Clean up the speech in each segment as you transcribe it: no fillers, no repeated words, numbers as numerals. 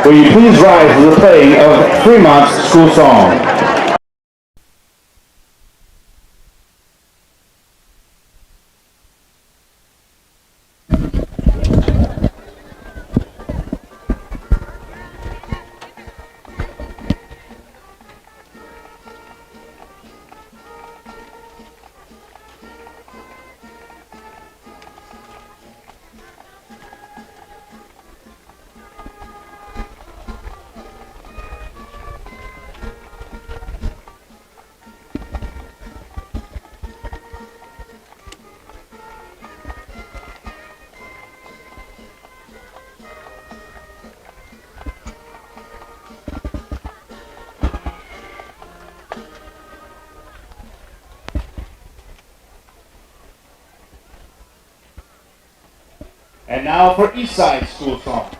will you please rise for the playing of Fremont's school song? And now for Eastside school song.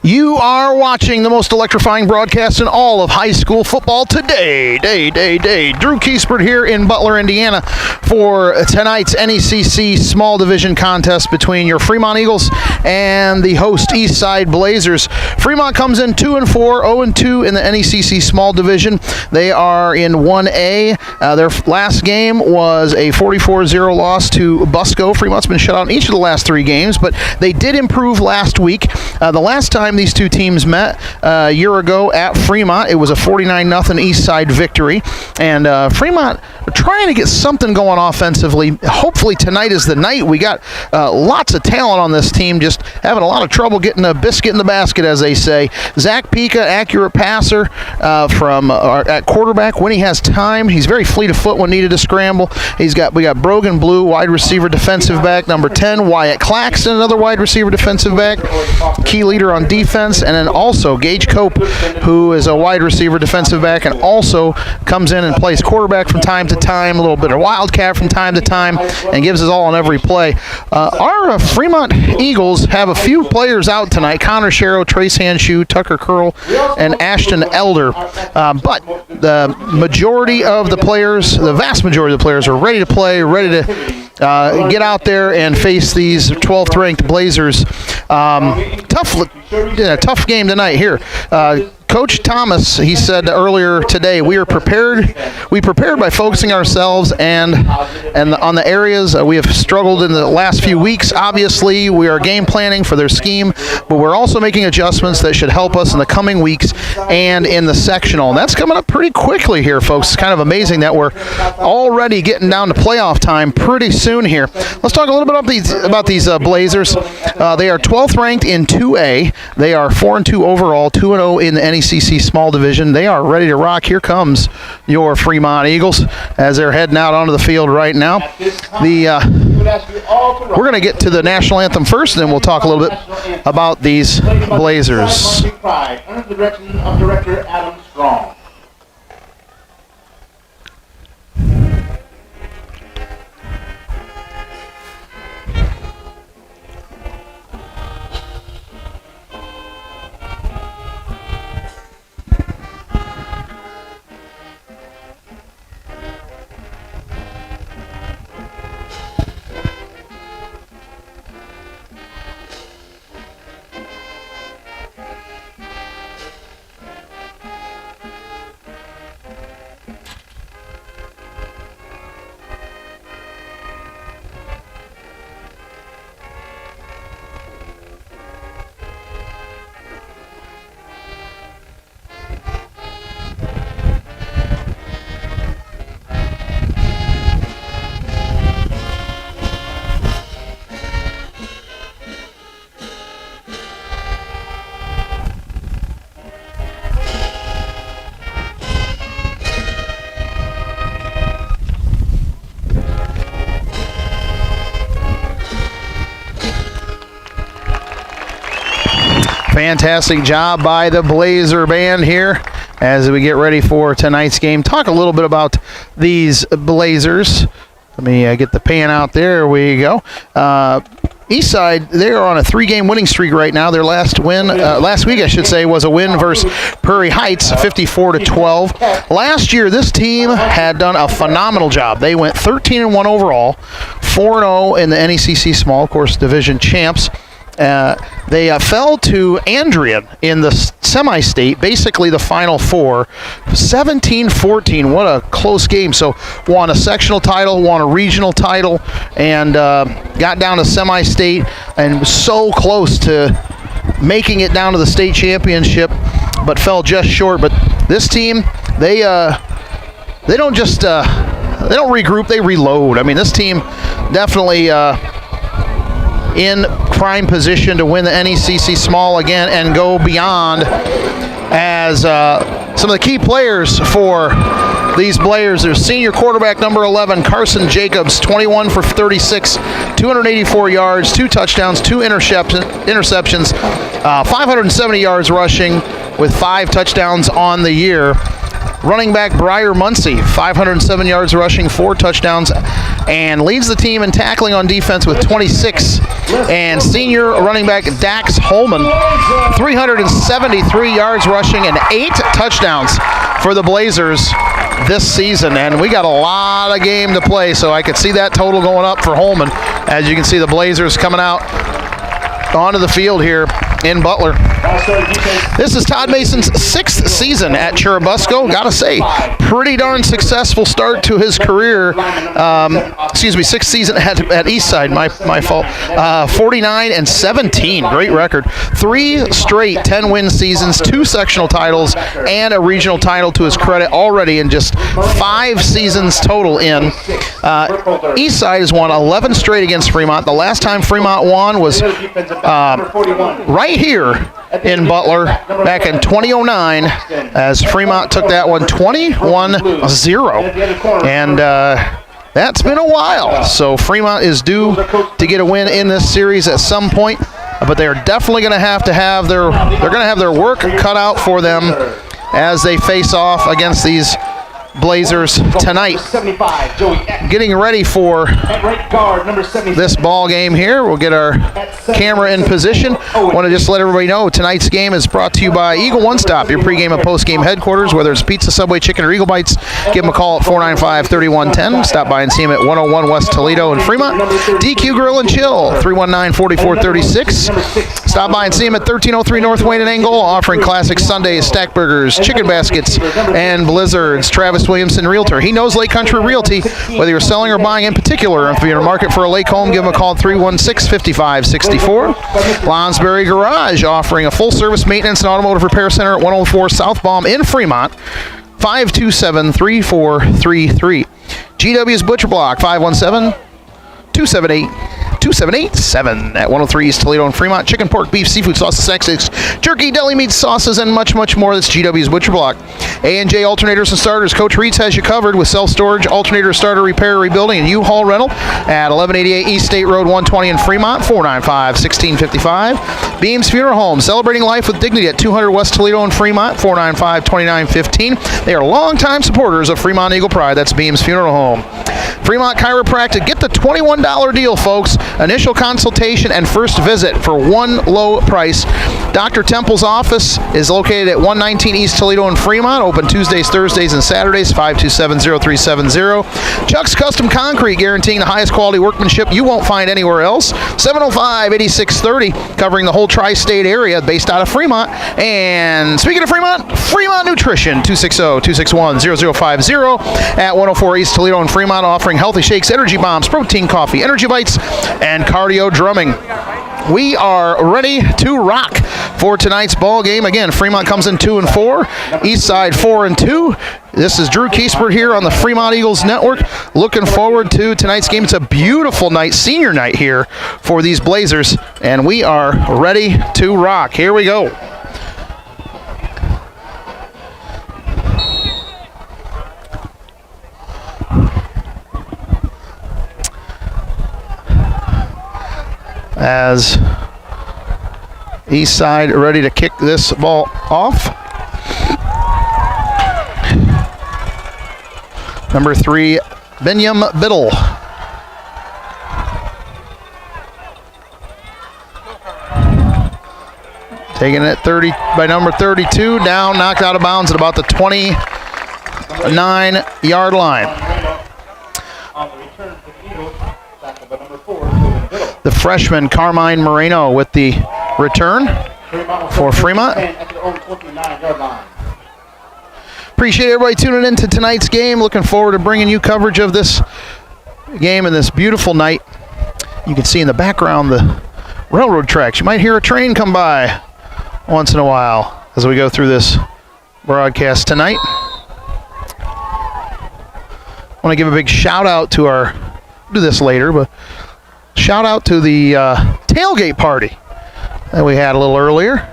You are watching the most electrifying broadcast in all of high school football today. Drew Kiesbert here in Butler, Indiana for tonight's NECC Small Division contest between your Fremont Eagles and the host Eastside Blazers. Fremont comes in 2-4, 0-2 in the NECC Small Division. They are in 1A. Their last game was a 44-0 loss to Busco. Fremont's been shut out in each of the last 3 games, but they did improve last week. The last time these two teams met a year ago at Fremont, it was a 49-0 Eastside victory. And Fremont are trying to get something going offensively. Hopefully tonight is the night. We got lots of talent on this team, just having a lot of trouble getting a biscuit in the basket, as they say. Zach Pika, accurate passer at quarterback when he has time. He's very fleet of foot when needed to scramble. We got Brogan Blue, wide receiver, defensive back, number 10. Wyatt Claxton, another wide receiver, defensive back, key leader on defense. And then also Gage Cope, who is a wide receiver, defensive back, and also comes in and plays quarterback from time to time, a little bit of wildcat from time to time, and gives us all on every play. Our Fremont Eagles have a few players out tonight: Connor Sharrow, Trace Hanshoe, Tucker Curl, and Ashton Elder. But the majority of the players, the vast majority of the players, are ready to play, ready to get out there and face these 12th ranked Blazers. Tough game tonight here. Coach Thomas, he said earlier today, we prepared by focusing ourselves and on the areas we have struggled in the last few weeks. Obviously, we are game planning for their scheme, but we're also making adjustments that should help us in the coming weeks and in the sectional. And that's coming up pretty quickly here, folks. It's kind of amazing that we're already getting down to playoff time pretty soon here. Let's talk a little bit about these Blazers. They are 12th ranked in 2A. They are 4-2 overall, 2-0 in the NECC Small Division. They are ready to rock. Here comes your Fremont Eagles as they're heading out onto the field right now. We're going to get to the national anthem first, and then we'll talk a little bit about these Blazers. Under the direction of Director Adam Strong. Fantastic job by the Blazer band here as we get ready for tonight's game. Talk a little bit about these Blazers. Let me get the pan out. There we go. Eastside, they're on a 3-game winning streak right now. Their last win, last week I should say, was a win versus Prairie Heights, 54-12. Last year, this team had done a phenomenal job. They went 13-1 overall, 4-0 in the NECC Small, of course, division champs. They fell to Andrian in the semi-state, basically the Final Four, 17-14. What a close game. So won a sectional title, won a regional title, and got down to semi-state and was so close to making it down to the state championship, but fell just short. But this team, they don't just they don't regroup, they reload. I mean, this team definitely in prime position to win the NECC Small again and go beyond, as some of the key players for these Blazers. Senior quarterback number 11, Carson Jacobs, 21 for 36, 284 yards, 2 touchdowns, 2 interceptions, 570 yards rushing with 5 touchdowns on the year. Running back Briar Muncie, 507 yards rushing, 4 touchdowns, and leads the team in tackling on defense with 26. And senior running back Dax Holman, 373 yards rushing and 8 touchdowns for the Blazers this season. And we got a lot of game to play, so I could see that total going up for Holman. As you can see, the Blazers coming out onto the field here in Butler. This is Todd Mason's 6th season at Churubusco. Gotta say, pretty darn successful start to his career. 6th season at Eastside, my fault. 49-17, great record. 3 straight 10-win seasons, 2 sectional titles, and a regional title to his credit already in just 5 seasons total in. Eastside has won 11 straight against Fremont. The last time Fremont won was right here in Butler back in 2009, as Fremont took that one 21-0, and that's been a while. So Fremont is due to get a win in this series at some point, but they're definitely going to have their work cut out for them as they face off against these Blazers tonight. Getting ready for this ball game here. We'll get our camera in position. Want to just let everybody know tonight's game is brought to you by Eagle One Stop, your pregame and postgame headquarters. Whether it's pizza, Subway, chicken, or Eagle Bites, give them a call at 495-3110. Stop by and see them at 101 West Toledo in Fremont. DQ Grill and Chill, 319-4436. Stop by and see them at 1303 North Wayne and Angle, offering classic Sundays, stack burgers, chicken baskets, and blizzards. Travis Williamson, Realtor. He knows Lake Country Realty. Whether you're selling or buying in particular, if you're in a market for a lake home, give him a call at 316-5564. Lonsberry Garage, offering a full-service maintenance and automotive repair center at 104 South Baum in Fremont, 527-3433. GW's Butcher Block, 517-278-2787 at 103 East Toledo and Fremont. Chicken, pork, beef, seafood sauces, sex, jerky, deli meat sauces, and much, much more. That's GW's Butcher Block. A&J Alternators and Starters. Coach Reeds has you covered with self-storage, alternator, starter, repair, rebuilding, and U-Haul rental at 1188 East State Road 120 in Fremont, 495-1655. Beams Funeral Home, celebrating life with dignity at 200 West Toledo in Fremont, 495-2915. They are longtime supporters of Fremont Eagle Pride. That's Beams Funeral Home. Fremont Chiropractic. Get the $21 deal, folks. Initial consultation and first visit for one low price. Dr. Temple's office is located at 119 East Toledo in Fremont. Open Tuesdays, Thursdays, and Saturdays, 527-0370. Chuck's Custom Concrete, guaranteeing the highest quality workmanship you won't find anywhere else. 705-8630, covering the whole tri-state area, based out of Fremont. And speaking of Fremont, Fremont Nutrition, 260-261-0050 at 104 East Toledo in Fremont, offering healthy shakes, energy bombs, protein coffee, energy bites, and cardio drumming. We are ready to rock for tonight's ball game. Again, Fremont comes in 2-4, Eastside 4-2. This is Drew Kiesbert here on the Fremont Eagles Network. Looking forward to tonight's game. It's a beautiful night, senior night here for these Blazers, and we are ready to rock. Here we go. As Eastside ready to kick this ball off. Number 3, Binyam Biddle. Taking it 30 by number 32, down, knocked out of bounds at about the 29-yard line. The freshman Carmine Moreno with the return for Fremont. Appreciate everybody tuning in to tonight's game. Looking forward to bringing you coverage of this game and this beautiful night. You can see in the background the railroad tracks. You might hear a train come by once in a while as we go through this broadcast tonight. I want to give a big shout out to our, we'll do this later, but shout out to the tailgate party that we had a little earlier.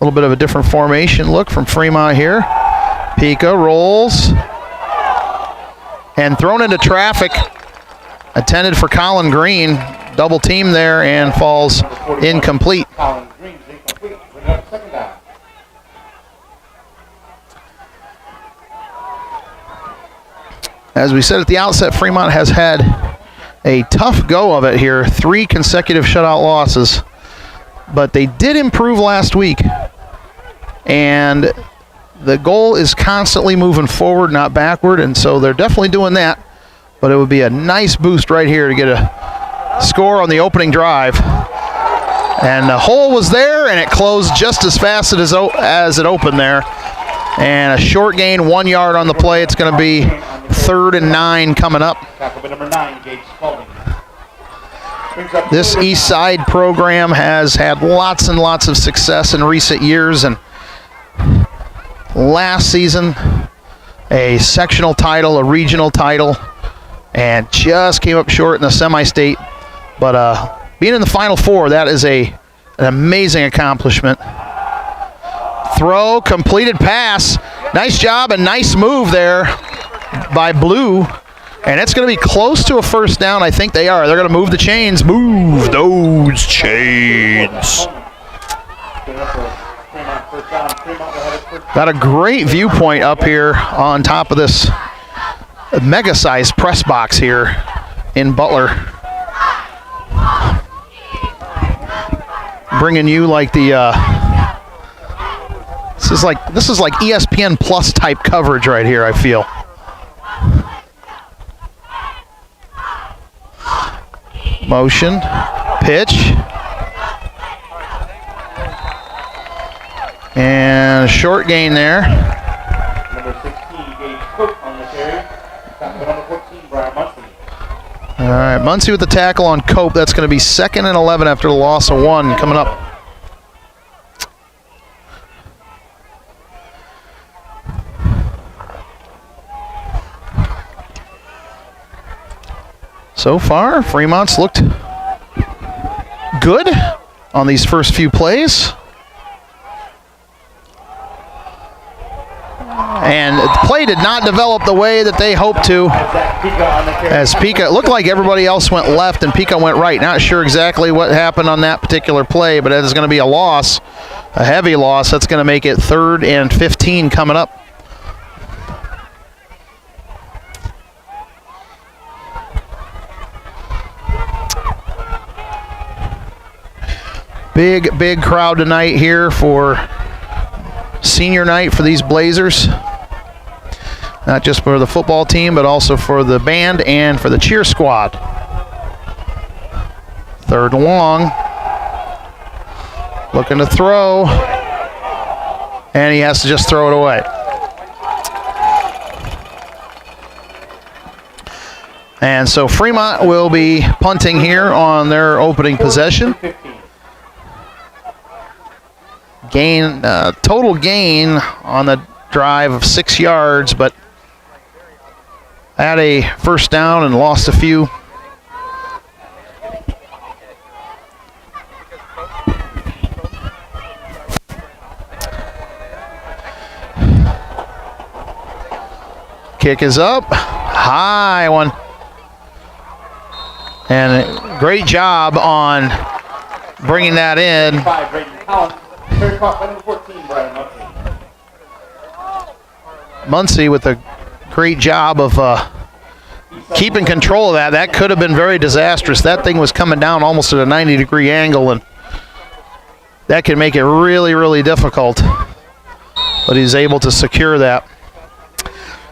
A little bit of a different formation look from Fremont here. Pika rolls and thrown into traffic. Intended for Colin Green. Double team there and falls incomplete. As we said at the outset, Fremont has had a tough go of it here. 3 consecutive shutout losses. But they did improve last week. And the goal is constantly moving forward, not backward. And so they're definitely doing that. But it would be a nice boost right here to get a score on the opening drive. And the hole was there, and it closed just as fast as it opened there. And a short gain, 1 yard on the play. It's going to be 3rd and 9 coming up. This Eastside program has had lots and lots of success in recent years. And last season, a sectional title, a regional title, and just came up short in the semi-state. But being in the Final Four, that is an amazing accomplishment. Throw, completed pass. Nice job and nice move there by Blue. And it's going to be close to a first down. I think they are. They're going to move the chains. Move those chains. Got a great viewpoint up here on top of this mega-sized press box here in Butler. Bringing you like the this is like ESPN Plus type coverage right here, I feel. Motion, pitch, and a short gain there. Number 16, Gage Cook on the carry. Number 14, Brian Muncie. All right, Muncie with the tackle on Cope. That's going to be 2nd and 11 after the loss of 1 coming up. So far, Fremont's looked good on these first few plays. And the play did not develop the way that they hoped to. As Pika, it looked like everybody else went left and Pika went right. Not sure exactly what happened on that particular play, but it is going to be a loss, a heavy loss. That's going to make it 3rd and 15 coming up. Big crowd tonight here for senior night for these Blazers. Not just for the football team, but also for the band and for the cheer squad. 3rd and long. Looking to throw. And he has to just throw it away. And so Fremont will be punting here on their opening possession. Total gain on the drive of 6 yards, but had a first down and lost a few. Kick is up, high one. And Great job on bringing that in. 5, Braden Collins. Carry caught by number 14, Brian Muncie. Muncie with a great job of keeping control of that. That could have been very disastrous. That thing was coming down almost at a 90-degree angle, and that can make it really, really difficult. But he's able to secure that.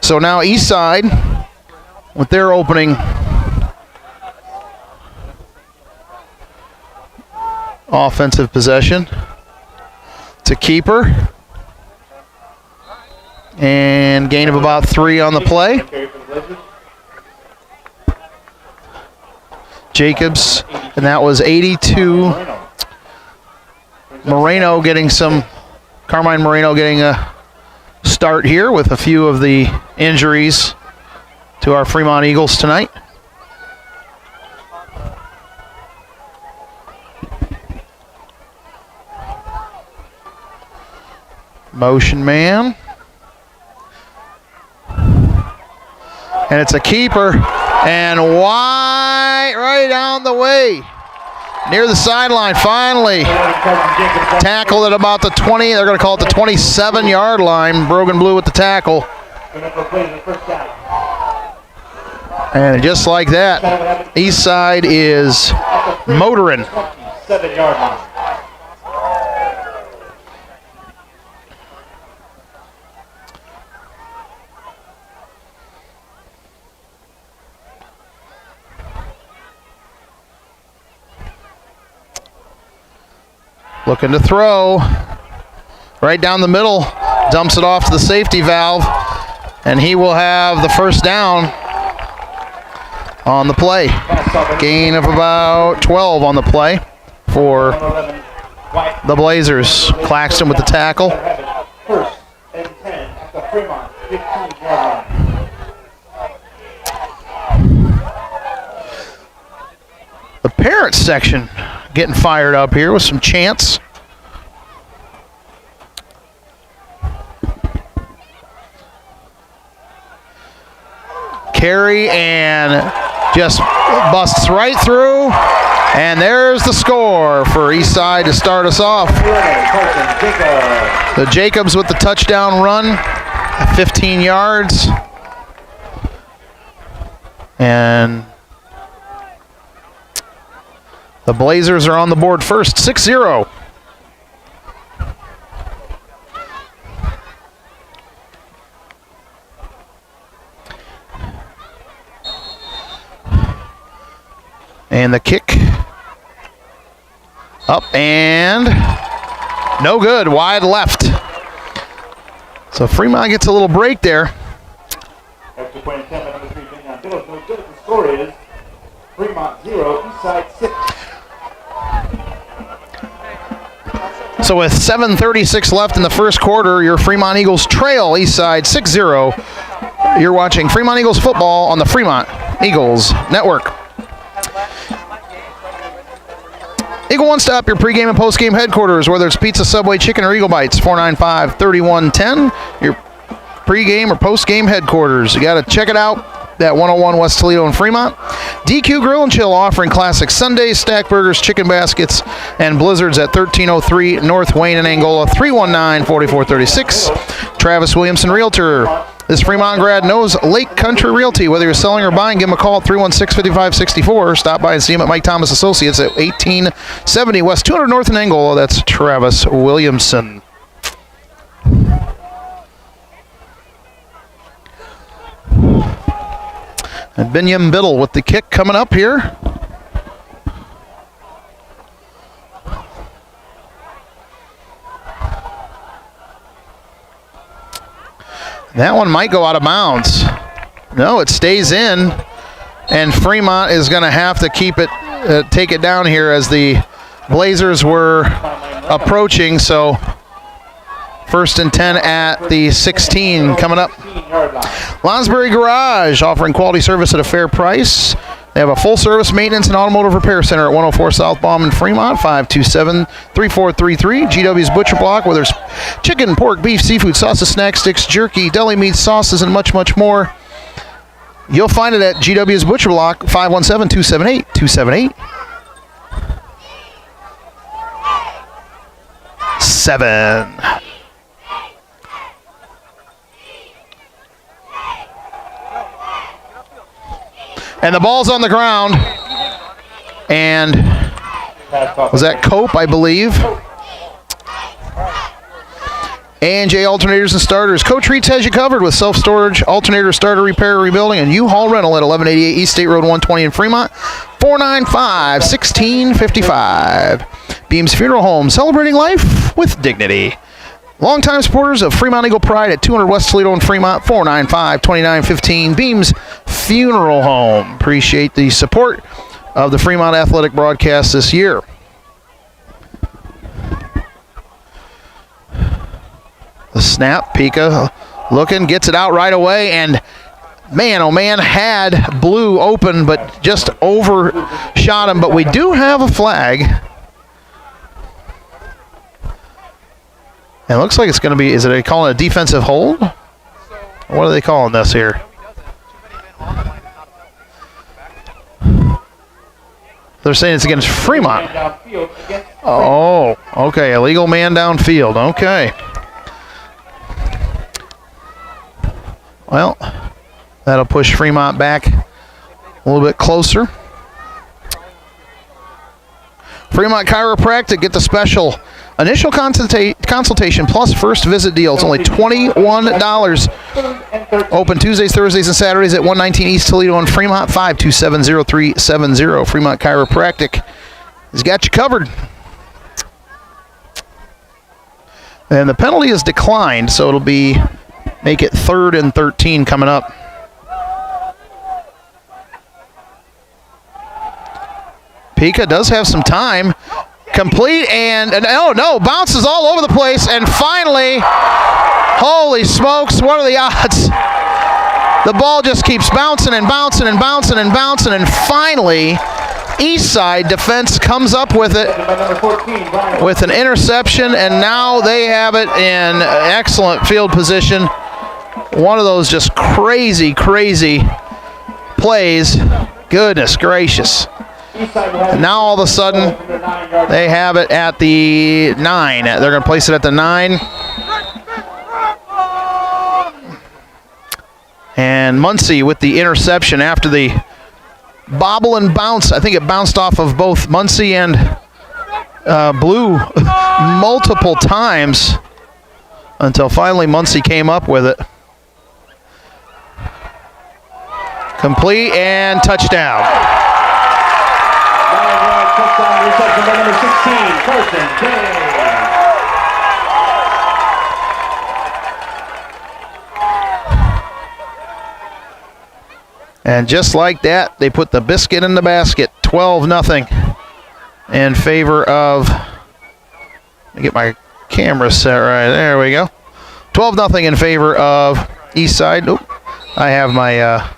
So now Eastside, with their opening offensive possession. It's a keeper. And gain of about 3 on the play. Jacobs, and that was 82. Moreno getting some, Carmine Moreno getting a start here with a few of the injuries to our Fremont Eagles tonight. Motion man. And it's a keeper. And wide, right down the way. Near the sideline, finally. Tackled at about the 20. They're going to call it the 27-yard line. Brogan Blue with the tackle. And just like that, Eastside is motoring. 7-yard line. Looking to throw. Right down the middle. Dumps it off to the safety valve. And he will have the first down on the play. Gain of about 12 on the play for the Blazers. Claxton with the tackle. First and 10 at the Fremont 15-yard line. The parents section getting fired up here with some chants. Carry and just busts right through. And there's the score for Eastside to start us off. The Jacobs with the touchdown run, 15 yards. And the Blazers are on the board first, 6-0. And the kick up and no good, wide left. So Fremont gets a little break there. Extra point attempt at number 3, Bing on Billows. No good. The score is Fremont 0, Eastside 6. So with 7:36 left in the first quarter, your Fremont Eagles trail Eastside 6-0. You're watching Fremont Eagles football on the Fremont Eagles Network. Eagle One Stop, your pregame and postgame headquarters, whether it's pizza, Subway, chicken, or Eagle Bites, 495-3110. Your pregame or postgame headquarters. You got to check it out. At 101 West Toledo in Fremont. DQ Grill and Chill offering classic Sundays, stack burgers, chicken baskets, and blizzards at 1303 North Wayne in Angola, 319-4436. Travis Williamson, Realtor. This Fremont grad knows Lake Country Realty. Whether you're selling or buying, give him a call at 316-5564. Stop by and see him at Mike Thomas Associates at 1870 West 200 North in Angola. That's Travis Williamson. And Binyam Biddle with the kick coming up here. That one might go out of bounds. No, it stays in. And Fremont is going to have to keep it, take it down here as the Blazers were approaching. So first and 10 at the 16 coming up. Lonsbury Garage offering quality service at a fair price. They have a full-service maintenance and automotive repair center at 104 South Baum in Fremont, 527-3433. GW's Butcher Block, where there's chicken, pork, beef, seafood, sauces, snack sticks, jerky, deli meats, sauces, and much, much more. You'll find it at GW's Butcher Block, 517-278-278. 7. And the ball's on the ground. And was that Cope, I believe? A&J Alternators and Starters. Coach Reitz has you covered with self-storage, alternator, starter repair, rebuilding, and U-Haul rental at 1188 East State Road 120 in Fremont. 495-1655. Beams Funeral Home, celebrating life with dignity. Longtime supporters of Fremont Eagle Pride at 200 West Toledo in Fremont. 495-2915. Beams Funeral Home. Appreciate the support of the Fremont Athletic broadcast this year. The snap, Pika looking, gets it out right away, and man, oh man, had Blue open, but just overshot him. But we do have a flag. And it looks like it's going to be, is it calling a defensive hold? What are they calling this here? They're saying it's against Fremont. Oh, okay, illegal man downfield, okay. Well, that'll push Fremont back a little bit closer. Fremont Chiropractic, get the special initial consultation plus first visit deal. It's only $21. Open Tuesdays, Thursdays, and Saturdays at 119 East Toledo in Fremont, 527-0370. Fremont Chiropractic has got you covered. And the penalty is declined, so it'll be make it 3rd and 13 coming up. Pika does have some time. Complete and oh no, bounces all over the place, and finally, holy smokes, what are the odds? The ball just keeps bouncing and bouncing and bouncing and bouncing, and finally, Eastside defense comes up with it with an interception, and now they have it in excellent field position. One of those just crazy, crazy plays. Goodness gracious. And now all of a sudden, they have it at the 9. They're going to place it at the 9. And Muncie with the interception after the bobble and bounce. I think it bounced off of both Muncie and Blue multiple times until finally Muncie came up with it. Complete and touchdown. Touchdown reception by number 16, Carson Day. And just like that, they put the biscuit in the basket. 12-0 in favor of, let me get my camera set right. There we go. 12-0 in favor of Eastside. Oop, I have my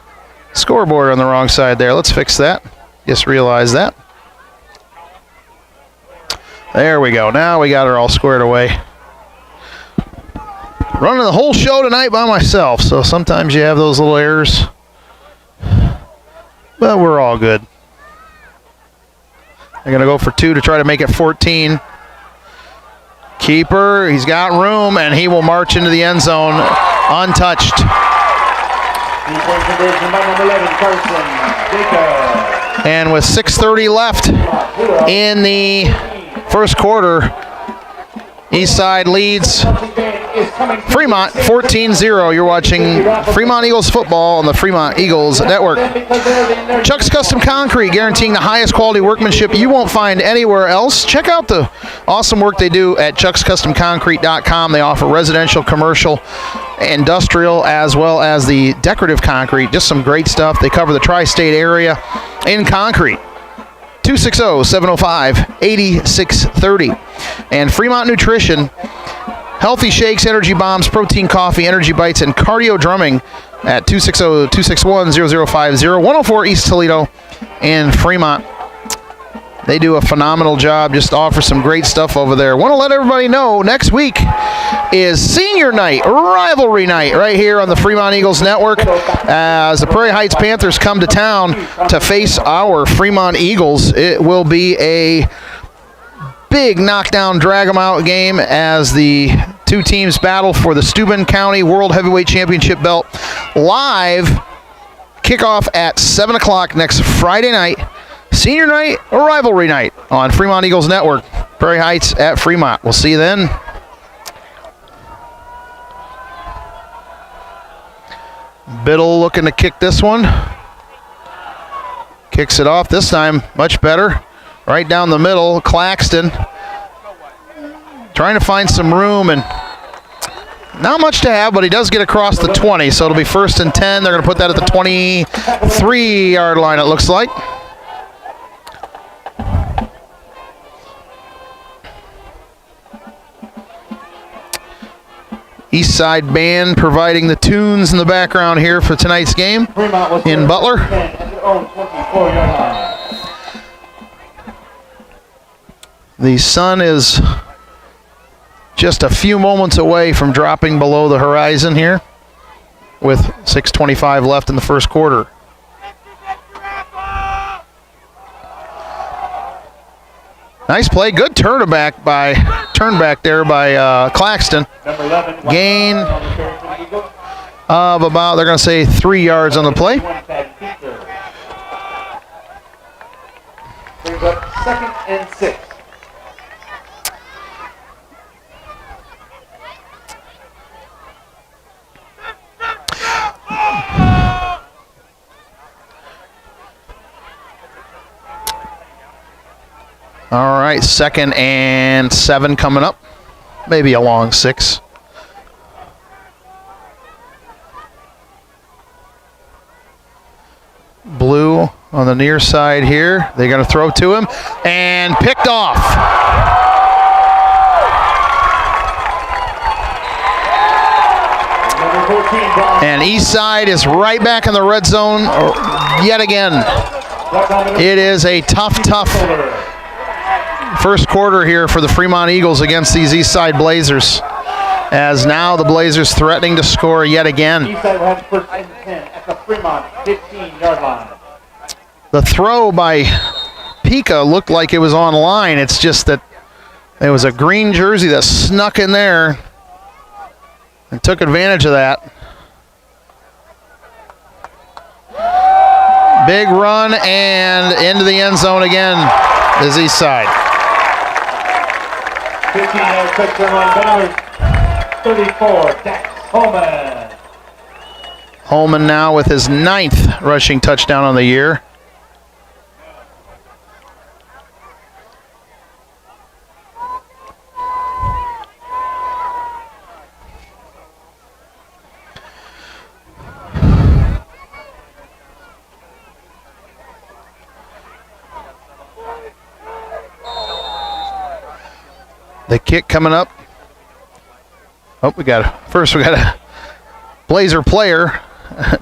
scoreboard on the wrong side there. Let's fix that. Just realized that. There we go. Now we got her all squared away. Running the whole show tonight by myself, so sometimes you have those little errors. But we're all good. They're going to go for 2 to try to make it 14. Keeper, he's got room, and he will march into the end zone untouched. And with 6:30 left in the first quarter, Eastside leads Fremont 14-0. You're watching Fremont Eagles football on the Fremont Eagles Network. Chuck's Custom Concrete, guaranteeing the highest quality workmanship you won't find anywhere else. Check out the awesome work they do at chuckscustomconcrete.com. They offer residential, commercial, industrial, as well as the decorative concrete. Just some great stuff. They cover the tri-state area in concrete. 260-705-8630. And Fremont Nutrition, healthy shakes, energy bombs, protein coffee, energy bites, and cardio drumming at 260-261-0050, 104 East Toledo in Fremont. They do a phenomenal job. Just offer some great stuff over there. Want to let everybody know next week is senior night, rivalry night, right here on the Fremont Eagles Network, as the Prairie Heights Panthers come to town to face our Fremont Eagles. It will be a big knockdown, drag-em-out game as the two teams battle for the Steuben County World Heavyweight Championship belt. Live kickoff at 7 o'clock next Friday night. Senior night or rivalry night on Fremont Eagles Network. Prairie Heights at Fremont. We'll see you then. Biddle looking to kick this one. Kicks it off this time, much better. Right down the middle, Claxton trying to find some room and not much to have, but he does get across the 20, so it'll be 1st and 10. They're going to put that at the 23-yard line, it looks like. Eastside band providing the tunes in the background here for tonight's game in Butler. The sun is just a few moments away from dropping below the horizon here with 6:25 left in the first quarter. Nice play, good turnaback there by Claxton. Gain of about, they're going to say 3 yards on the play. Brings up 2nd and 6. All right, 2nd and 7 coming up. Maybe a long 6. Blue on the near side here. They're going to throw to him and picked off. And Eastside is right back in the red zone yet again. It is a tough first quarter here for the Fremont Eagles against these Eastside Blazers, as now the Blazers threatening to score yet again. Eastside will have 1st and 10 at the Fremont 15-yard line. The throw by Pika looked like it was on line. It's just that there was a green jersey that snuck in there and took advantage of that. Big run and into the end zone again is Eastside. 15-yard touchdown line, 34, Dax Holman. Holman now with his 9th rushing touchdown on the year. The kick coming up. Oh, we got a Blazer player,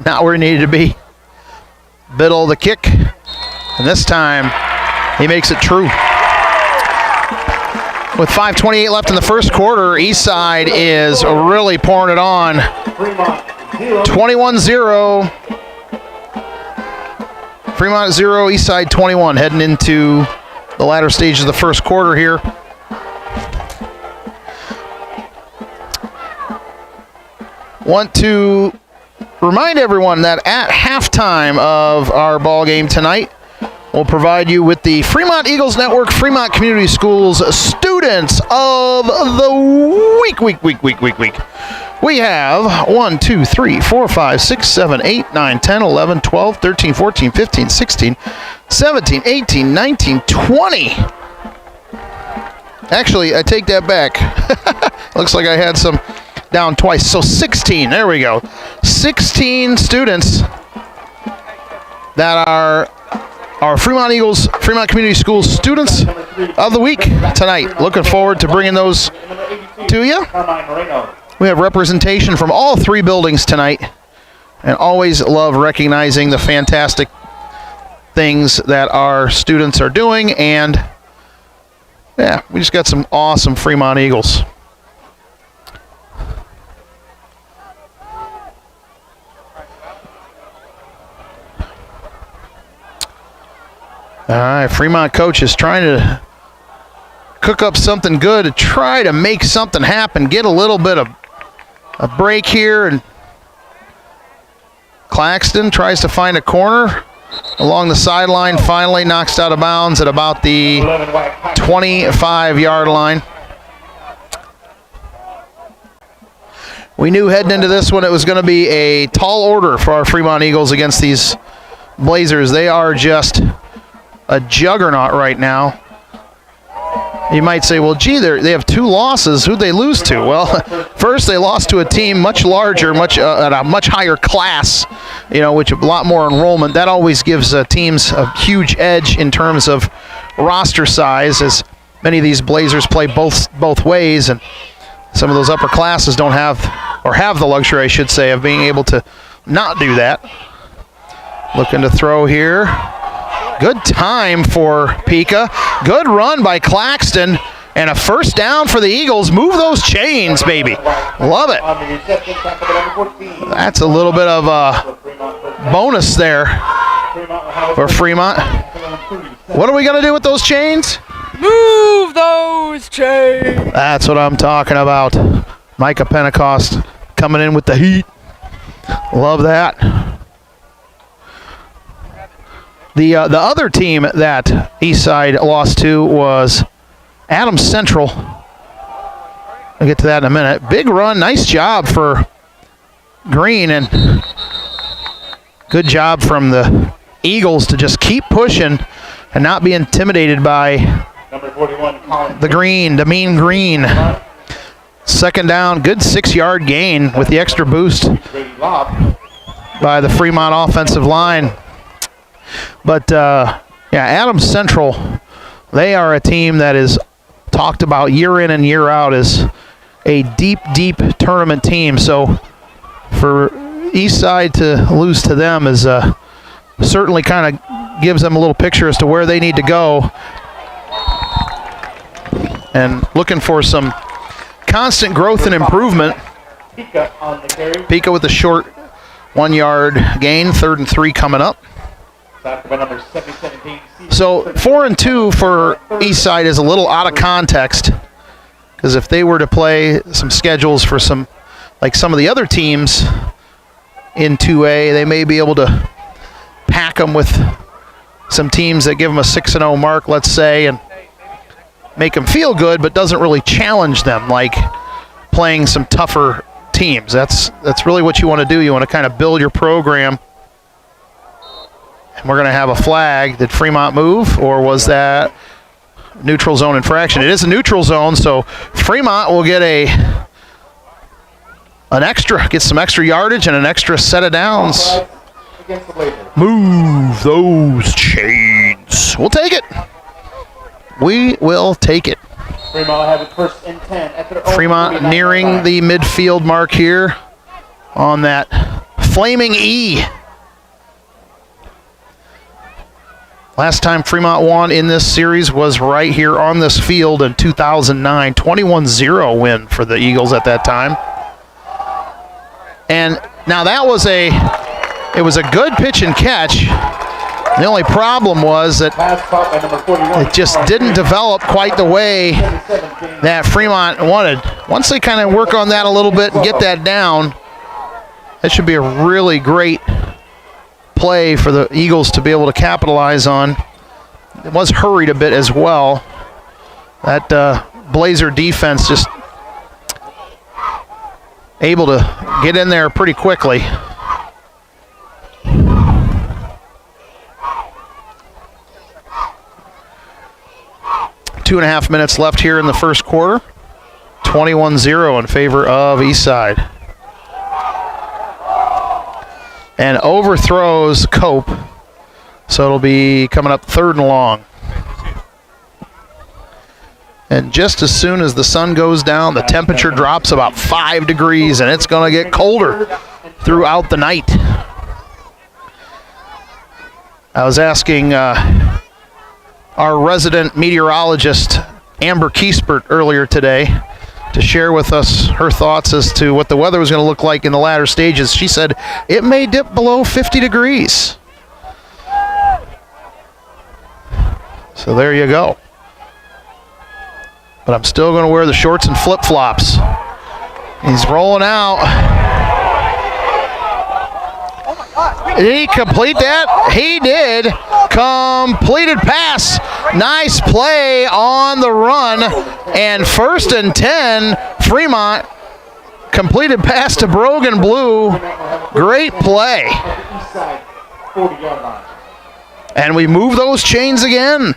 not where he needed to be. Biddle the kick, and this time he makes it true. With 5:28 left in the first quarter, Eastside is really pouring it on. 21-0. Fremont 0, Eastside 21, heading into the latter stages of the first quarter here. Want to remind everyone that at halftime of our ball game tonight, we'll provide you with the Fremont Eagles Network, Fremont Community Schools Students of the Week. We have 1, 2, 3, 4, 5, 6, 7, 8, 9, 10, 11, 12, 13, 14, 15, 16, 17, 18, 19, 20. Actually, I take that back. Looks like I had some down twice. So 16, there we go. 16 students that are our Fremont Eagles, Fremont Community Schools Students of the Week tonight. Looking forward to bringing those to you. We have representation from all 3 buildings tonight, and always love recognizing the fantastic things that our students are doing. And yeah, we just got some awesome Fremont Eagles. All right, Fremont coach is trying to cook up something good to try to make something happen, get a little bit of a break here. And Claxton tries to find a corner along the sideline, finally knocks out of bounds at about the 25-yard line. We knew heading into this one it was going to be a tall order for our Fremont Eagles against these Blazers. They are just a juggernaut right now. You might say, well, gee, they have 2 losses. Who'd they lose to? Well, first they lost to a team much larger, at a much higher class, which a lot more enrollment. That always gives teams a huge edge in terms of roster size, as many of these Blazers play both ways, and some of those upper classes don't have, or have the luxury, I should say, of being able to not do that. Looking to throw here. Good time for Pika. Good run by Claxton. And a first down for the Eagles. Move those chains, baby. Love it. That's a little bit of a bonus there for Fremont. What are we going to do with those chains? Move those chains. That's what I'm talking about. Micah Pentecost coming in with the heat. Love that. The other team that Eastside lost to was Adams Central. I'll get to that in a minute. Big run, nice job for Green, and good job from the Eagles to just keep pushing and not be intimidated by the mean green. Second down, good 6-yard gain with the extra boost by the Fremont offensive line. But, Adams Central, they are a team that is talked about year in and year out as a deep, deep tournament team. So for Eastside to lose to them is certainly kind of gives them a little picture as to where they need to go. And looking for some constant growth and improvement. Pika with a short 1-yard gain, 3rd and 3 coming up. So 4-2 for Eastside is a little out of context, because if they were to play some schedules for some of the other teams in 2A, they may be able to pack them with some teams that give them a 6-0 mark, let's say, and make them feel good, but doesn't really challenge them, like playing some tougher teams. That's really what you want to do. You want to kind of build your program. And we're going to have a flag. Did Fremont move, or was that neutral zone infraction? It is a neutral zone, so Fremont will get some extra yardage and an extra set of downs. Move those chains. We'll take it. We will take it. Fremont nearing the midfield mark here on that flaming E. Last time Fremont won in this series was right here on this field in 2009. 21-0 win for the Eagles at that time. And now that was a good pitch and catch. The only problem was that it just didn't develop quite the way that Fremont wanted. Once they kind of work on that a little bit and get that down, that should be a really great play for the Eagles to be able to capitalize on. It was hurried a bit as well. That Blazer defense just able to get in there pretty quickly. Two and a half minutes left here in the first quarter. 21-0 in favor of Eastside. And overthrows Cope, so it'll be coming up 3rd and long. And just as soon as the sun goes down, the temperature drops about 5 degrees, and it's going to get colder throughout the night. I was asking our resident meteorologist, Amber Kiespert, earlier today to share with us her thoughts as to what the weather was going to look like in the latter stages. She said it may dip below 50 degrees. So there you go. but I'm still going to wear the shorts and flip-flops. He's rolling out. Did he complete that? He did. Completed pass. Nice play on the run. And 1st and 10, Fremont. Completed pass to Brogan Blue. Great play. Eastside 40-yard line. And we move those chains again.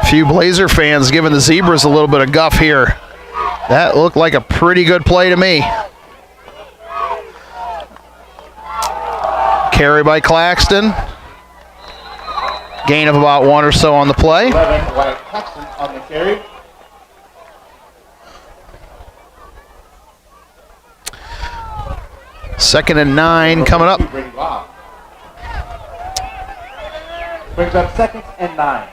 Few Blazer fans giving the Zebras a little bit of guff here. That looked like a pretty good play to me. Carry by Claxton. Gain of about 1 or so on the play. 11, Wyatt Claxton on the carry. Second and 9 coming up. Brings up 2nd and 9.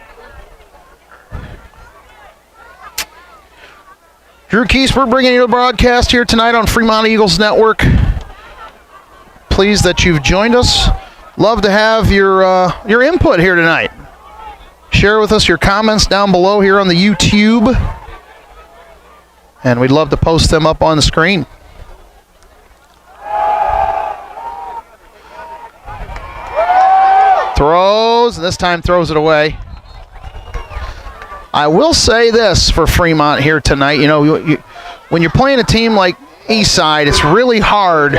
Drew Kiesper bringing you the broadcast here tonight on Fremont Eagles Network. Pleased that you've joined us. Love to have your input here tonight. Share with us your comments down below here on the YouTube. And we'd love to post them up on the screen. Throws, and this time throws it away. I will say this for Fremont here tonight. You know, when you're playing a team like Eastside, it's really hard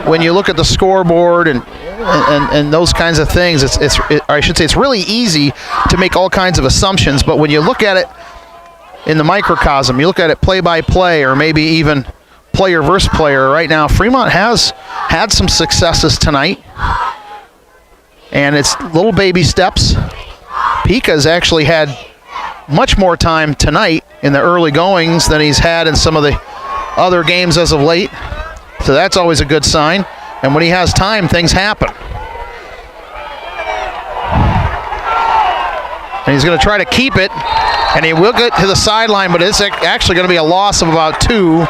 when you look at the scoreboard and those kinds of things. I should say it's really easy to make all kinds of assumptions, but when you look at it in the microcosm, you look at it play by play or maybe even player versus player. Right now, Fremont has had some successes tonight, and it's little baby steps. Pika's actually had much more time tonight in the early goings than he's had in some of the other games as of late. So that's always a good sign. And when he has time, things happen. And he's going to try to keep it. And he will get to the sideline, but it's actually going to be a loss of about 2.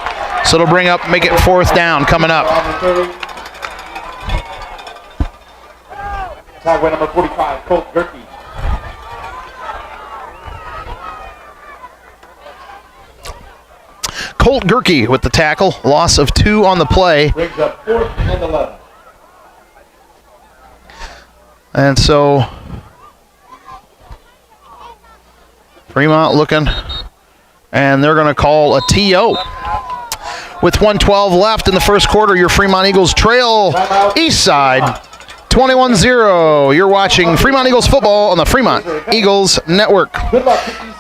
So it'll make it 4th down coming up. Tagway number 45, Colt Gerke. Colt Gerke with the tackle. Loss of 2 on the play. Brings up 4th and 11. And so Fremont looking, and they're going to call a TO. With 1:12 left in the first quarter, your Fremont Eagles trail Eastside 21-0. You're watching Fremont Eagles football on the Fremont Eagles Network.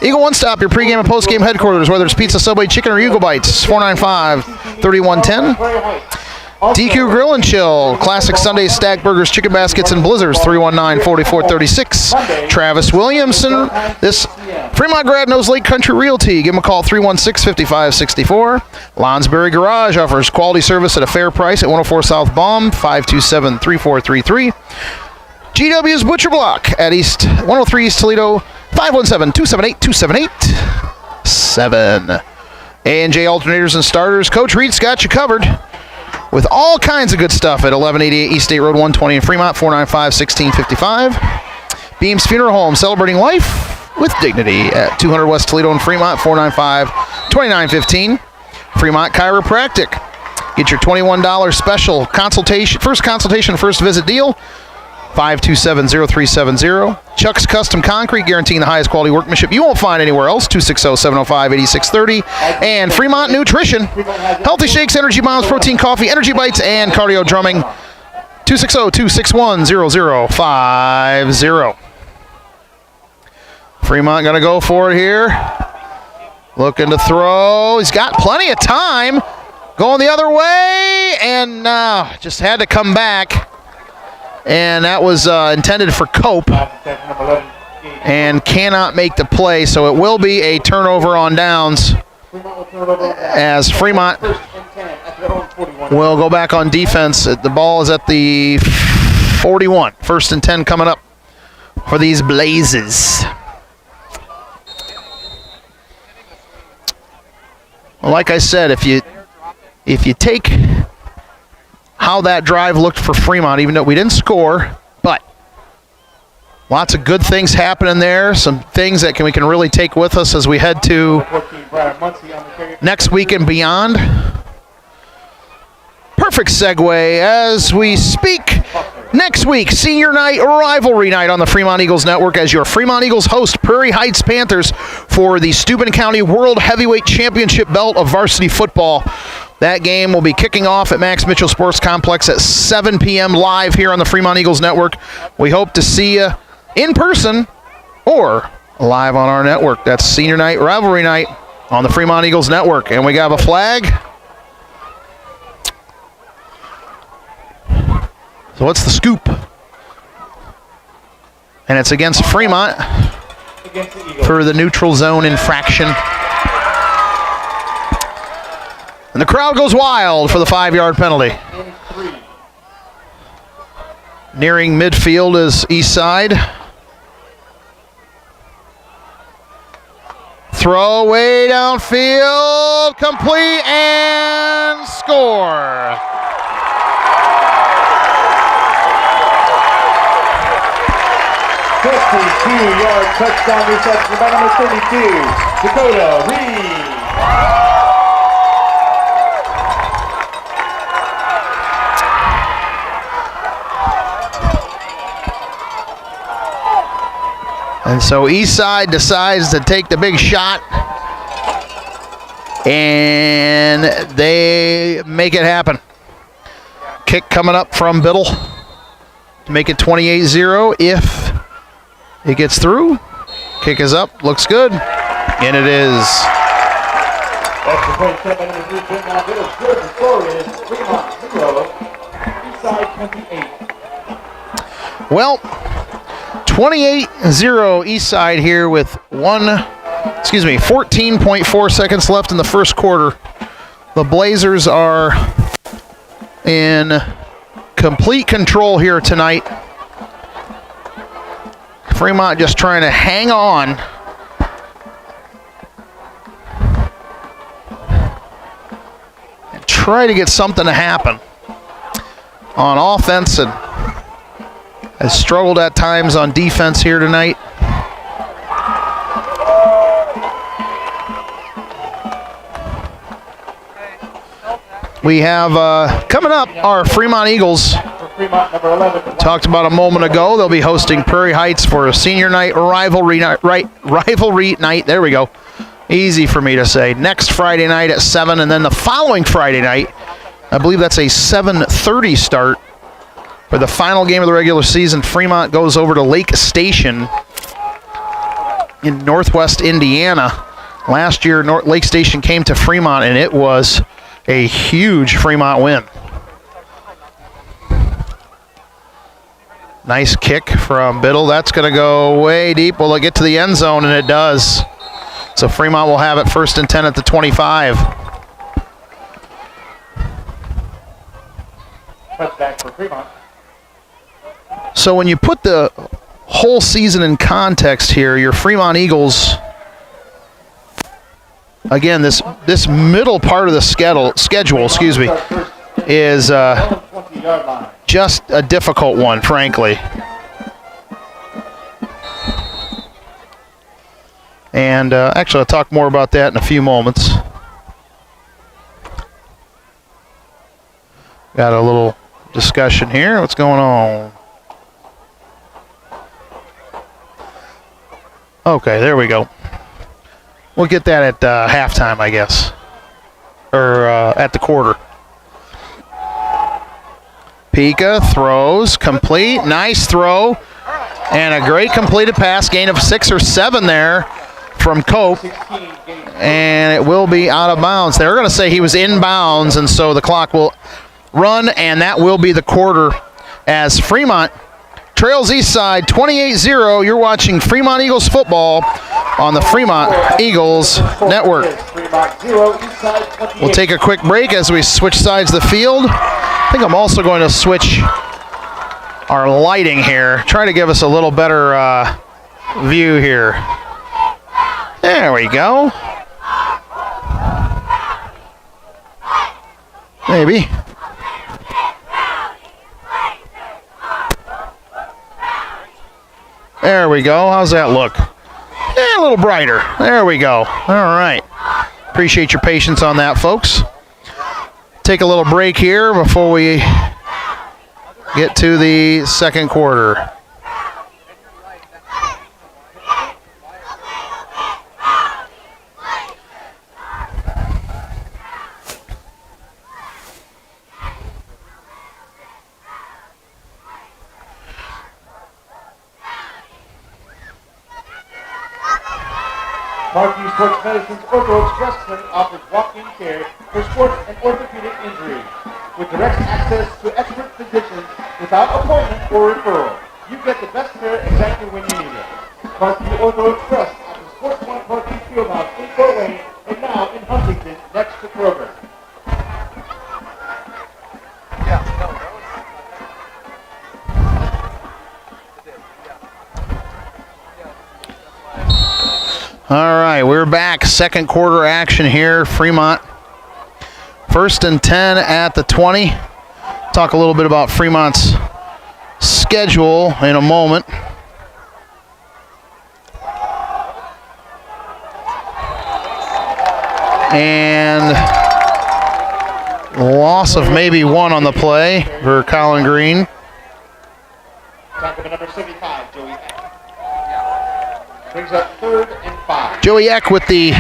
Eagle One Stop, your pregame and postgame headquarters, whether it's pizza, Subway, chicken, or Eagle Bites. 495-3110. DQ Grill and Chill, classic Sunday stack burgers, chicken baskets, and blizzards. 319-4436. Travis Williamson. This Fremont grad knows Lake Country Realty. Give him a call, 316-5564. Lonsberry Garage offers quality service at a fair price at 104 South Baum, 527-3433. GW's Butcher Block at 103 East Toledo, 517-278-2787. A&J Alternators and Starters. Coach Reed's got you covered with all kinds of good stuff at 1188 East State Road 120 in Fremont, 495-1655. Beams Funeral Home, celebrating life with dignity at 200 West Toledo in Fremont, 495-2915. Fremont Chiropractic. Get your $21 special consultation, first visit deal, 527-0370. Chuck's Custom Concrete, guaranteeing the highest quality workmanship you won't find anywhere else, 260-705-8630. And Fremont Nutrition, Healthy Shakes, Energy Bombs, Protein Coffee, Energy Bites, and Cardio Drumming, 260-261-0050. Fremont going to go for it here. Looking to throw. He's got plenty of time. Going the other way, and just had to come back. And that was intended for Cope, and cannot make the play, so it will be a turnover on downs as Fremont will go back on defense. The ball is at the 41. 1st and 10 coming up for these Blazes. Well, like I said, if you take how that drive looked for Fremont, even though we didn't score, but lots of good things happening there, some things that we can really take with us as we head to next week and beyond. Perfect segue as we speak. Next week, senior night, rivalry night on the Fremont Eagles Network as your Fremont Eagles host Prairie Heights Panthers for the Steuben County World Heavyweight Championship belt of varsity football. That game will be kicking off at Max Mitchell Sports Complex at 7 p.m. live here on the Fremont Eagles Network. We hope to see you in person or live on our network. That's senior night, rivalry night on the Fremont Eagles Network. And we got a flag. So what's the scoop? And it's against Fremont for the neutral zone infraction. And the crowd goes wild for the 5-yard penalty. Nearing midfield is Eastside. Throw way downfield, complete, and score. 52-yard touchdown reception by number 32, Dakota Reed. And so Eastside decides to take the big shot, and they make it happen. Kick coming up from Biddle to make it 28-0 if it gets through. Kick is up, looks good, and it is. Extra point set by number 3, Jim. Now Biddle's good. The score is Fremont 0, Eastside 28. Well, 28-0 Eastside here with 14.4 seconds left in the first quarter. The Blazers are in complete control here tonight. Fremont just trying to hang on. And try to get something to happen on offense, and has struggled at times on defense here tonight. We have coming up our Fremont Eagles. Talked about a moment ago. They'll be hosting Prairie Heights for a senior night rivalry night. Rivalry night. There we go. Easy for me to say. Next Friday night at 7, and then the following Friday night, I believe that's a 7:30 start. For the final game of the regular season, Fremont goes over to Lake Station in northwest Indiana. Last year, Lake Station came to Fremont, and it was a huge Fremont win. Nice kick from Biddle. That's going to go way deep. Will it get to the end zone? And it does. So Fremont will have it 1st and 10 at the 25. Touchback for Fremont. So when you put the whole season in context here, your Fremont Eagles, again, this middle part of the schedule, is just a difficult one, frankly. And actually, I'll talk more about that in a few moments. Got a little discussion here. What's going on? Okay, there we go. We'll get that at halftime, I guess, or at the quarter. Pika throws, complete, nice throw, and a great completed pass, gain of 6 or 7 there from Cope, and it will be out of bounds. They were going to say he was in bounds, and so the clock will run, and that will be the quarter as Fremont trails Eastside 28-0. You're watching Fremont Eagles football on the Fremont Eagles Network. We'll take a quick break as we switch sides of the field. I think I'm also going to switch our lighting here. Try to give us a little better view here. There we go. Maybe. There we go. How's that look? A little brighter. There we go. All right. Appreciate your patience on that, folks. Take a little break here before we get to the second quarter. Parkview Sports Medicine's Ortho Express Clinic offers walk-in care for sports and orthopedic injuries with direct access to expert physicians without appointment or referral. You get the best care exactly when you need it. Parkview Ortho Express at the Sports One Parkview Fieldhouse in Fort Wayne and now in Huntington next to Kroger. All right, we're back. Second quarter action here. Fremont. 1st and 10 at the 20. Talk a little bit about Fremont's schedule in a moment. And loss of maybe one on the play for Colin Green. Tackle number 75, Joey Eck. Brings up 3rd and 5. Joey Eck with the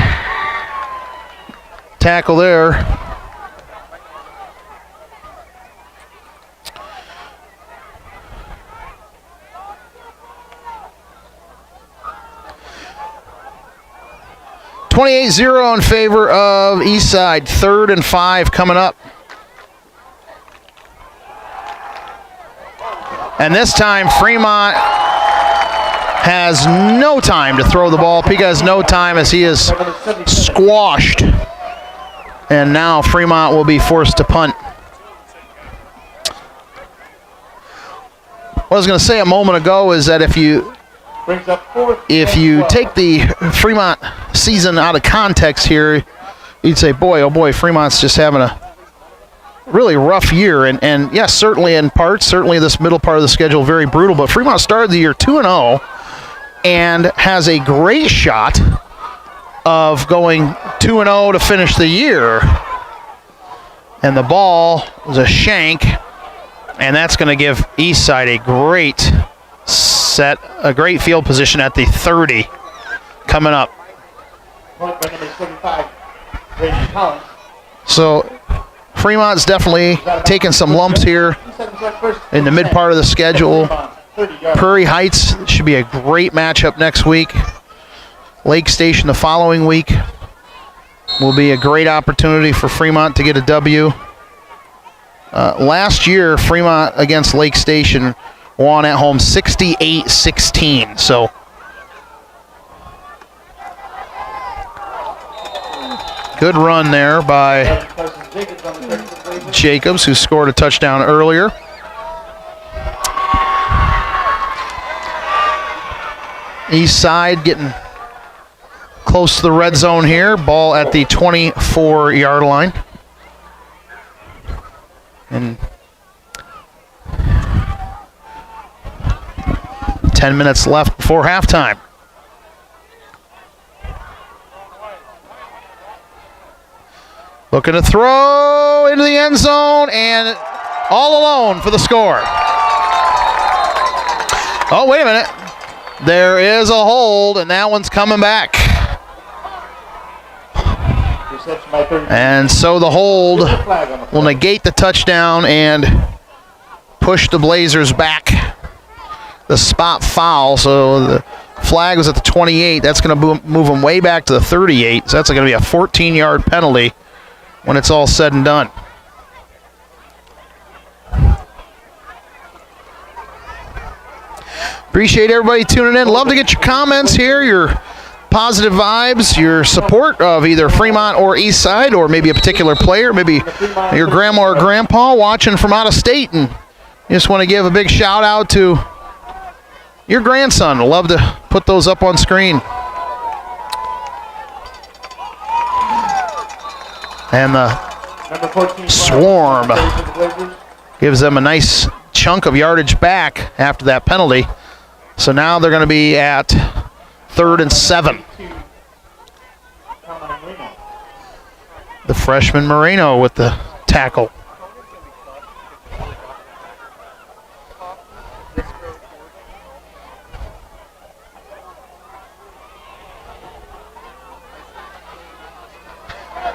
tackle there. (28-0) in favor of Eastside. 3rd and 5 coming up. And this time Fremont has no time to throw the ball. Pika has no time as he is squashed. And now Fremont will be forced to punt. What I was going to say a moment ago is that if you take the Fremont season out of context here, you'd say, boy, oh boy, Fremont's just having a really rough year. And yes, certainly in parts, certainly this middle part of the schedule, very brutal. But Fremont started the year 2-0 and has a great shot of going 2-0 to finish the year. And the ball is a shank, and that's going to give Eastside a great set, a great field position at the 30 coming up. So Fremont's definitely taking some lumps here in the mid part of the schedule. Prairie Heights should be a great matchup next week. Lake Station the following week will be a great opportunity for Fremont to get a W. Last year, Fremont against Lake Station won at home 68-16. So good run there by Jacobs, who scored a touchdown earlier. Eastside getting close to the red zone here. Ball at the 24-yard line. And 10 minutes left before halftime. Looking to throw into the end zone and all alone for the score. Oh, wait a minute. There is a hold, and that one's coming back. And so the hold will negate the touchdown and push the Blazers back. The spot foul, so the flag was at the 28. That's going to move them way back to the 38. So that's going to be a 14-yard penalty when it's all said and done. Appreciate everybody tuning in. Love to get your comments here, your positive vibes, your support of either Fremont or Eastside, or maybe a particular player, maybe your grandma or grandpa watching from out of state, and you just want to give a big shout out to your grandson. We'll love to put those up on screen. And the Swarm gives them a nice chunk of yardage back after that penalty. So now they're going to be at 3rd and 7. The freshman Moreno with the tackle.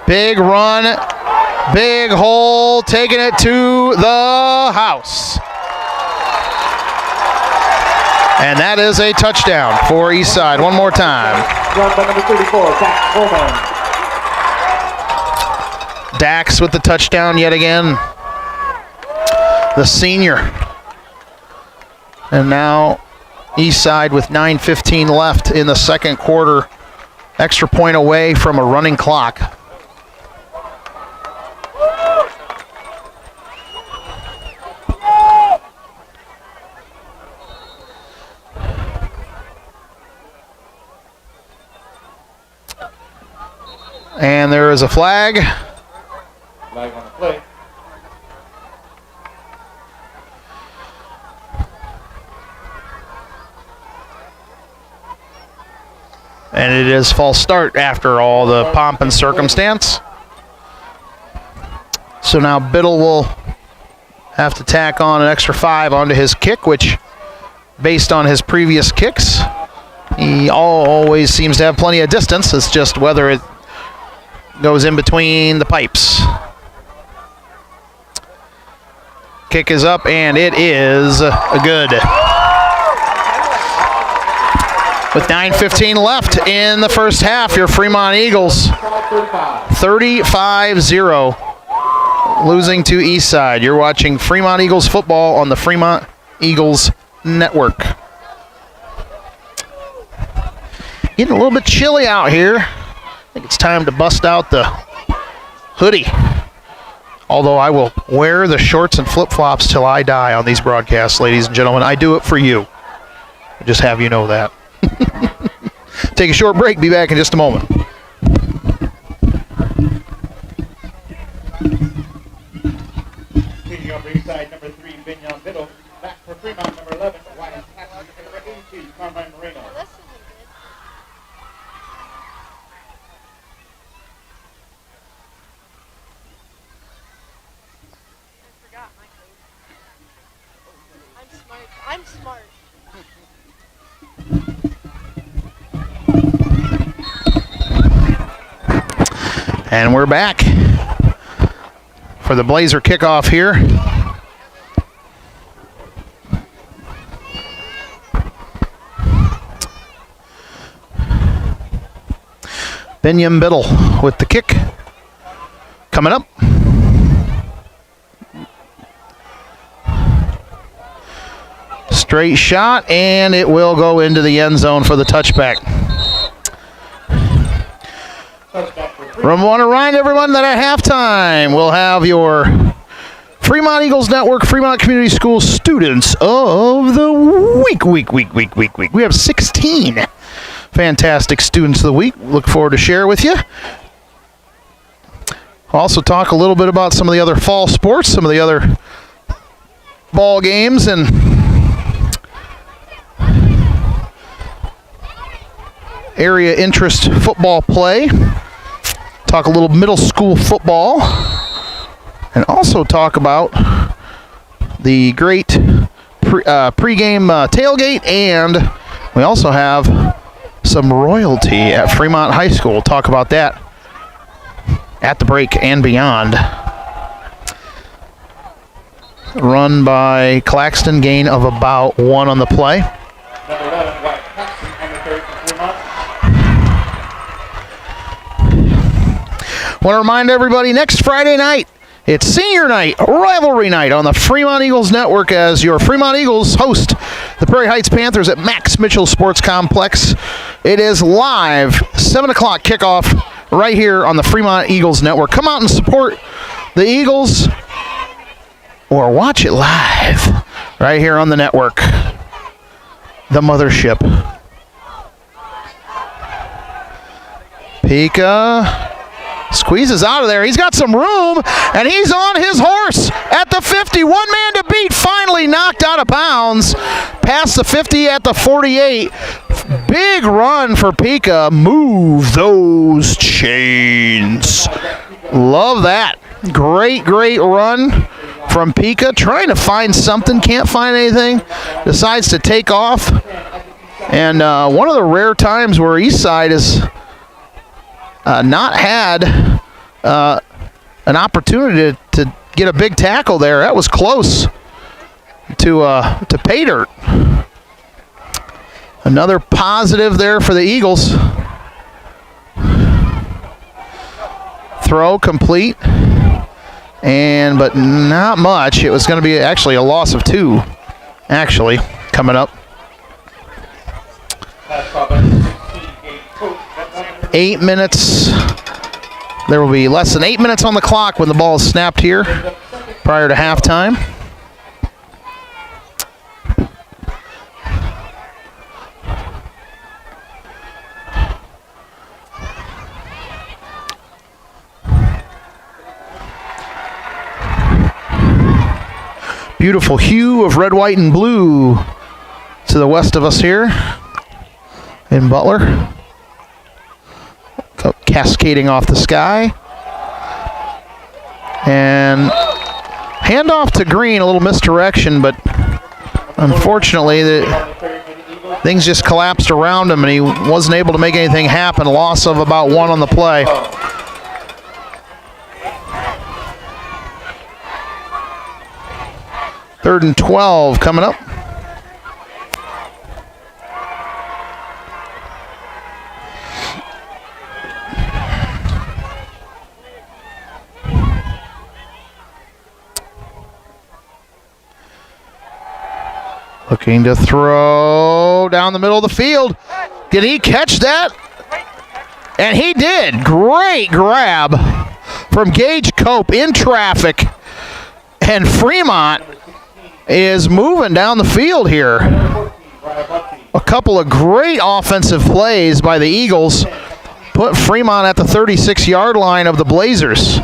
Big run, big hole, taking it to the house. And that is a touchdown for Eastside. One more time. Run by number 34, Dax Coleman. Dax with the touchdown yet again. The senior. And now Eastside with 9:15 left in the second quarter. Extra point away from a running clock. And there is a flag. Flag on the play. And it is false start after all the pomp and circumstance. So now Biddle will have to tack on an extra 5 onto his kick, which, based on his previous kicks, he always seems to have plenty of distance. It's just whether it goes in between the pipes. Kick is up, and it is good. With 9:15 left in the first half, your Fremont Eagles 35-0 losing to Eastside. You're watching Fremont Eagles football on the Fremont Eagles Network. Getting a little bit chilly out here. I think it's time to bust out the hoodie. Although I will wear the shorts and flip-flops till I die on these broadcasts, ladies and gentlemen. I do it for you. I just have you know that. Take a short break. Be back in just a moment. Leading up ringside, number 3, Vignon Biddle. Back for Fremont, number 11, Wyatt Paxton, number 82, Carmine Moreno. I'm smart. And we're back for the Blazer kickoff here. Binyam Biddle with the kick. Coming up. Straight shot, and it will go into the end zone for the touchback. I want to remind everyone that at halftime we'll have your Fremont Eagles Network, Fremont Community Schools Students of the Week. We have 16 fantastic students of the week. Look forward to share with you. We'll also talk a little bit about some of the other fall sports, some of the other ball games, and area interest football play. Talk a little middle school football, and also talk about the great pregame tailgate, and we also have some royalty at Fremont High School. We'll talk about that at the break and beyond. Run by Claxton, gain of about 1 on the play. Number 11, Wyatt Paxton, on the carry for Fremont. Want to remind everybody, next Friday night, it's senior night, rivalry night on the Fremont Eagles Network as your Fremont Eagles host the Prairie Heights Panthers at Max Mitchell Sports Complex. It is live, 7 o'clock kickoff right here on the Fremont Eagles Network. Come out and support the Eagles or watch it live right here on the network, the mothership. Pika squeezes out of there. He's got some room, and he's on his horse at the 50. One man to beat, finally knocked out of bounds, past the 50 at the 48. Big run for Pika. Move those chains. Love that. Great run from Pika. Trying to find something, can't find anything. Decides to take off. And one of the rare times where Eastside has not had an opportunity to get a big tackle there. That was close to pay dirt. Another positive there for the Eagles. Throw complete, but not much. It was going to be actually a loss of 2, actually, coming up. 8 minutes. There will be less than 8 minutes on the clock when the ball is snapped here prior to halftime. Beautiful hue of red, white, and blue to the west of us here in Butler. Cascading off the sky. And handoff to Green, a little misdirection, but unfortunately things just collapsed around him and he wasn't able to make anything happen. Loss of about 1 on the play. Third and 12 coming up. Looking to throw down the middle of the field. Did he catch that? And he did. Great grab from Gage Cope in traffic. And Fremont is moving down the field here. A couple of great offensive plays by the Eagles put Fremont at the 36-yard line of the Blazers.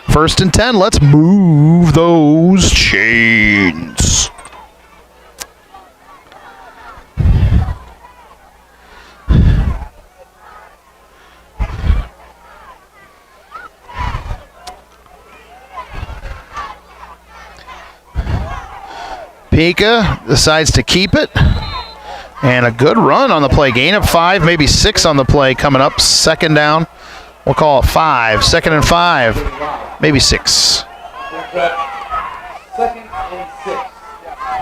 1st and 10. Let's move those chains. Pika decides to keep it. And a good run on the play. Gain of 5, maybe 6 on the play coming up. 2nd down. We'll call it 5. 2nd and 5. Maybe 6.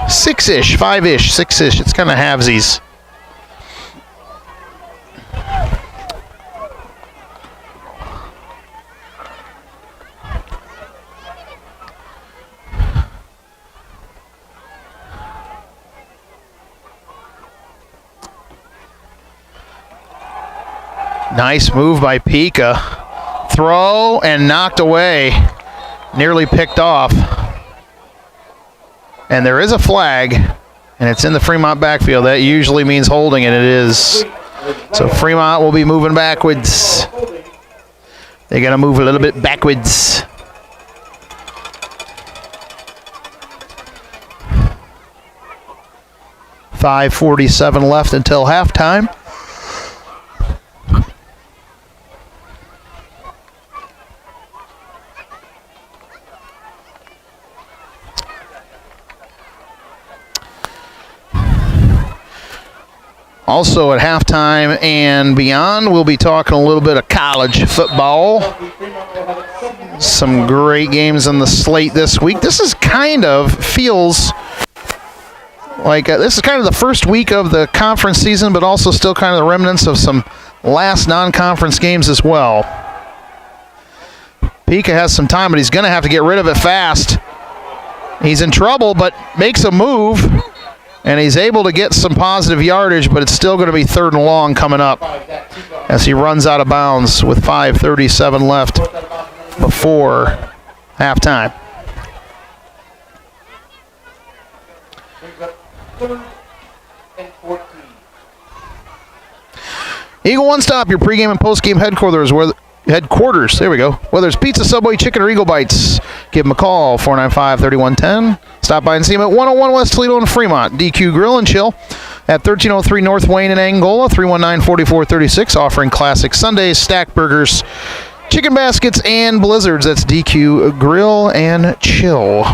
6-ish, 5-ish, 6-ish. It's kind of halvesies. Nice move by Pika. Throw and knocked away. Nearly picked off. And there is a flag, and it's in the Fremont backfield. That usually means holding, and it is. So Fremont will be moving backwards. They're going to move a little bit backwards. .547 left until halftime. Also at halftime and beyond, we'll be talking a little bit of college football. Some great games on the slate this week. This is feels like this is kind of the first week of the conference season, but also still kind of the remnants of some last non-conference games as well. Pika has some time, but he's going to have to get rid of it fast. He's in trouble, but makes a move. And he's able to get some positive yardage, but it's still going to be 3rd and long coming up as he runs out of bounds with 5:37 left before halftime. Eagle One Stop, your pregame and postgame headquarters, where headquarters. There we go. Whether it's pizza, Subway, chicken, or Eagle Bites, give them a call, 495-3110. Stop by and see them at 101 West Toledo in Fremont. DQ Grill and Chill at 1303 North Wayne in Angola, 319-4436, offering classic Sundays, stack burgers, chicken baskets, and blizzards. That's DQ Grill and Chill.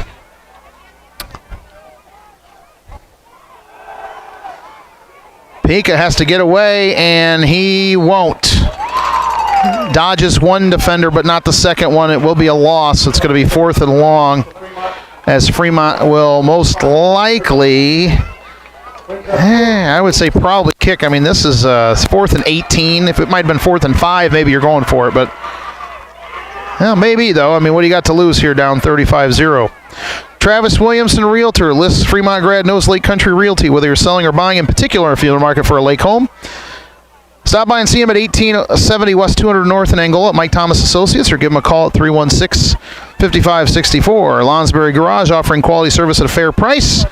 Pika has to get away, and he won't. Dodges one defender, but not the second one. It will be a loss. It's going to be 4th and long, as Fremont will most likely, I would say probably kick. I mean, this is 4th and 18. If it might have been 4th and 5, maybe you're going for it, but well, maybe, though. I mean, what do you got to lose here down 35-0? Travis Williamson, Realtor, lists Fremont grad, knows Lake Country Realty. Whether you're selling or buying in particular, if you're in the market for a lake home, stop by and see him at 1870 West 200 North in Angola at Mike Thomas Associates, or give him a call at 316-5564. Lonsberry Garage, offering quality service at a fair price.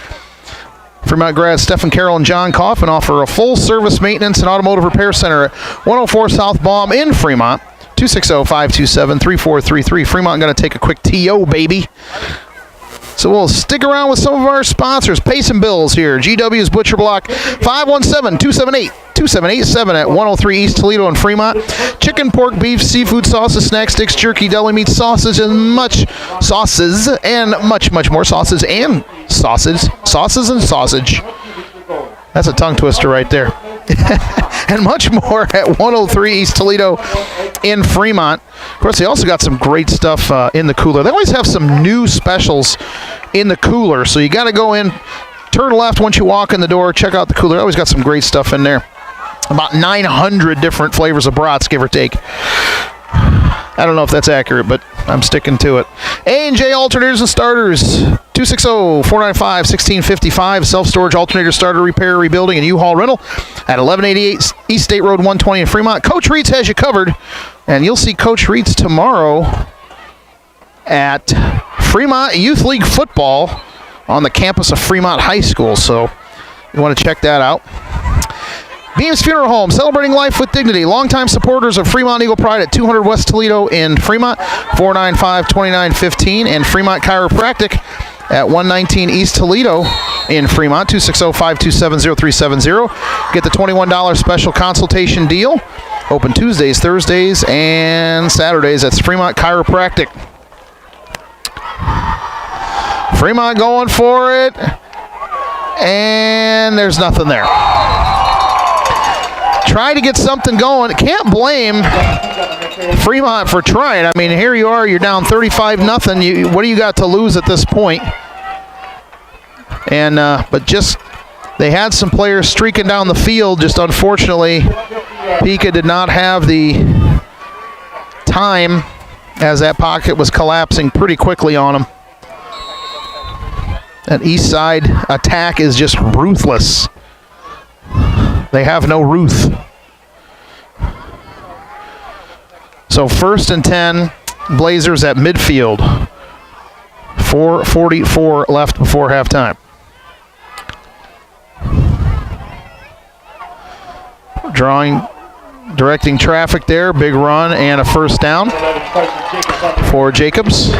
Fremont grads Stephen Carroll and John Coffin offer a full-service maintenance and automotive repair center at 104 South Baum in Fremont. 260-527-3433. Fremont going to take a quick TO, baby. So we'll stick around with some of our sponsors. Pay some bills here. GW's Butcher Block, 517-278-2787 at 103 East Toledo in Fremont. Chicken, pork, beef, seafood, sauces, snack sticks, jerky, deli meat, sauces, and much more. Sauces and sausage. That's a tongue twister right there. And much more at 103 East Toledo in Fremont. Of course, they also got some great stuff in the cooler. They always have some new specials in the cooler, so you got to go in, turn left once you walk in the door, check out the cooler. They always got some great stuff in there. About 900 different flavors of brats, give or take. I don't know if that's accurate, but I'm sticking to it. A&J Alternators and Starters, 260-495-1655. Self-storage alternator starter repair, rebuilding, and U-Haul rental at 1188 East State Road 120 in Fremont. Coach Reitz has you covered, and you'll see Coach Reitz tomorrow at Fremont Youth League football on the campus of Fremont High School, so you want to check that out. Beams Funeral Home, celebrating life with dignity. Longtime supporters of Fremont Eagle Pride at 200 West Toledo in Fremont, 495-2915, and Fremont Chiropractic at 119 East Toledo in Fremont, 260-527-0370. Get the $21 special consultation deal. Open Tuesdays, Thursdays, and Saturdays. That's Fremont Chiropractic. Fremont going for it, and there's nothing there. Try to get something going. Can't blame Fremont for trying. I mean, here you are. You're down 35-0. What do you got to lose at this point? And but just they had some players streaking down the field. Just unfortunately, Pika did not have the time as that pocket was collapsing pretty quickly on him. That Eastside attack is just ruthless. They have no ruth. So 1st and 10, Blazers at midfield. 4:44 left before halftime. Directing traffic there, big run and a first down for Jacobs.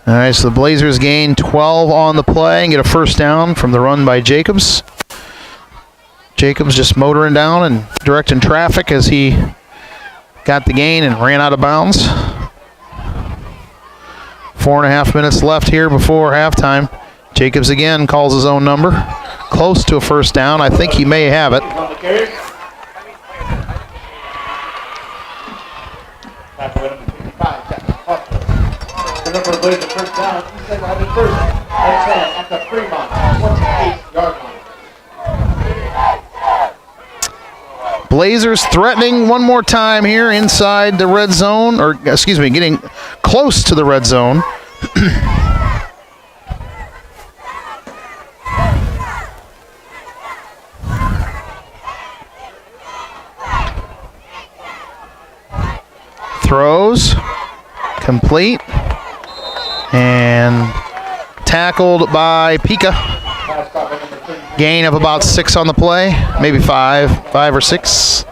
All right, so the Blazers gain 12 on the play and get a first down from the run by Jacobs. Jacobs just motoring down and directing traffic as he got the gain and ran out of bounds. 4.5 minutes left here before halftime. Jacobs again calls his own number. Close to a first down. I think he may have it. Number of Blazers first down. Eastside having first and 10 at the Fremont 28-yard line. Blazers threatening one more time here inside the red zone, or excuse me, getting close to the red zone. Throws. Complete. And tackled by Pika. Gain of about 6 on the play. Maybe 5 or 6.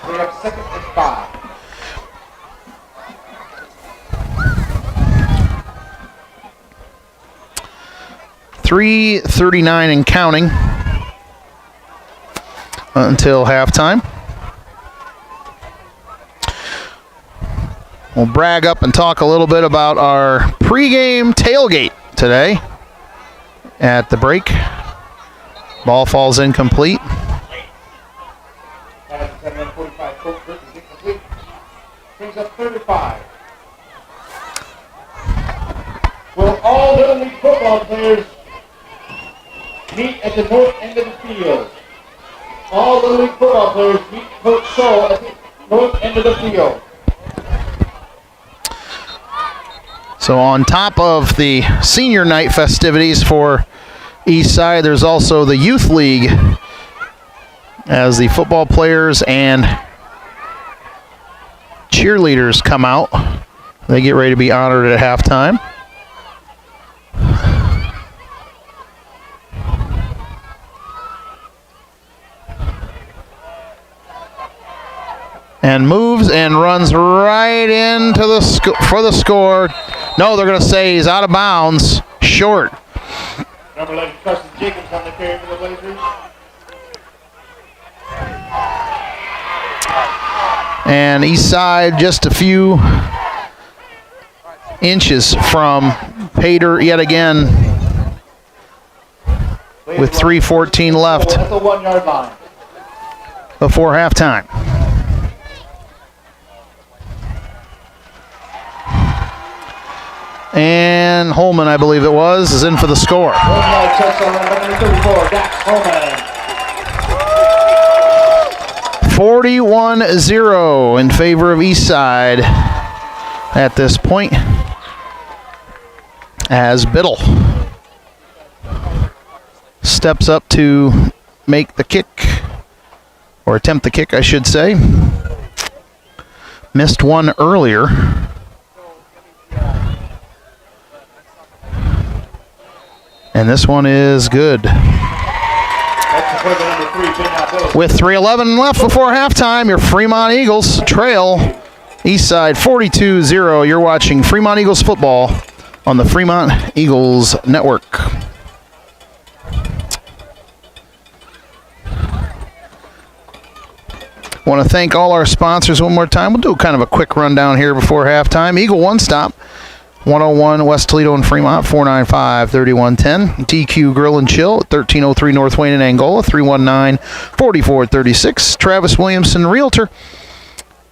We have 2nd and 5. .339 and counting until halftime. We'll brag up and talk a little bit about our pregame tailgate today at the break. Ball falls incomplete. Brings up 35. Will all Little League football players meet at the north end of the field? All Little League football players meet Coach Scholl at the north end of the field. So on top of the senior night festivities for Eastside, there's also the Youth League as the football players and cheerleaders come out. They get ready to be honored at halftime. And moves and runs right into the for the score. No, they're going to say he's out of bounds. Short. Number 11, Carson Jacobs on the carry for the Blazers. And Eastside just a few inches from Pater yet again with 3:14 left At the 1 yard line. before halftime. And Holman, I believe it was, is in for the score. 1 yard touchdown run, number 34, Dax Holman. 41-0 in favor of Eastside at this point, as Biddle steps up to make the kick, or attempt the kick, I should say. Missed one earlier. And this one is good. With 3:11 left before halftime, your Fremont Eagles trail Eastside 42-0. You're watching Fremont Eagles football on the Fremont Eagles Network. Want to thank all our sponsors one more time. We'll do kind of a quick rundown here before halftime. Eagle One Stop, 101 West Toledo and Fremont, 495-3110. DQ Grill and Chill, 1303 North Wayne in Angola, 319-4436. Travis Williamson, Realtor.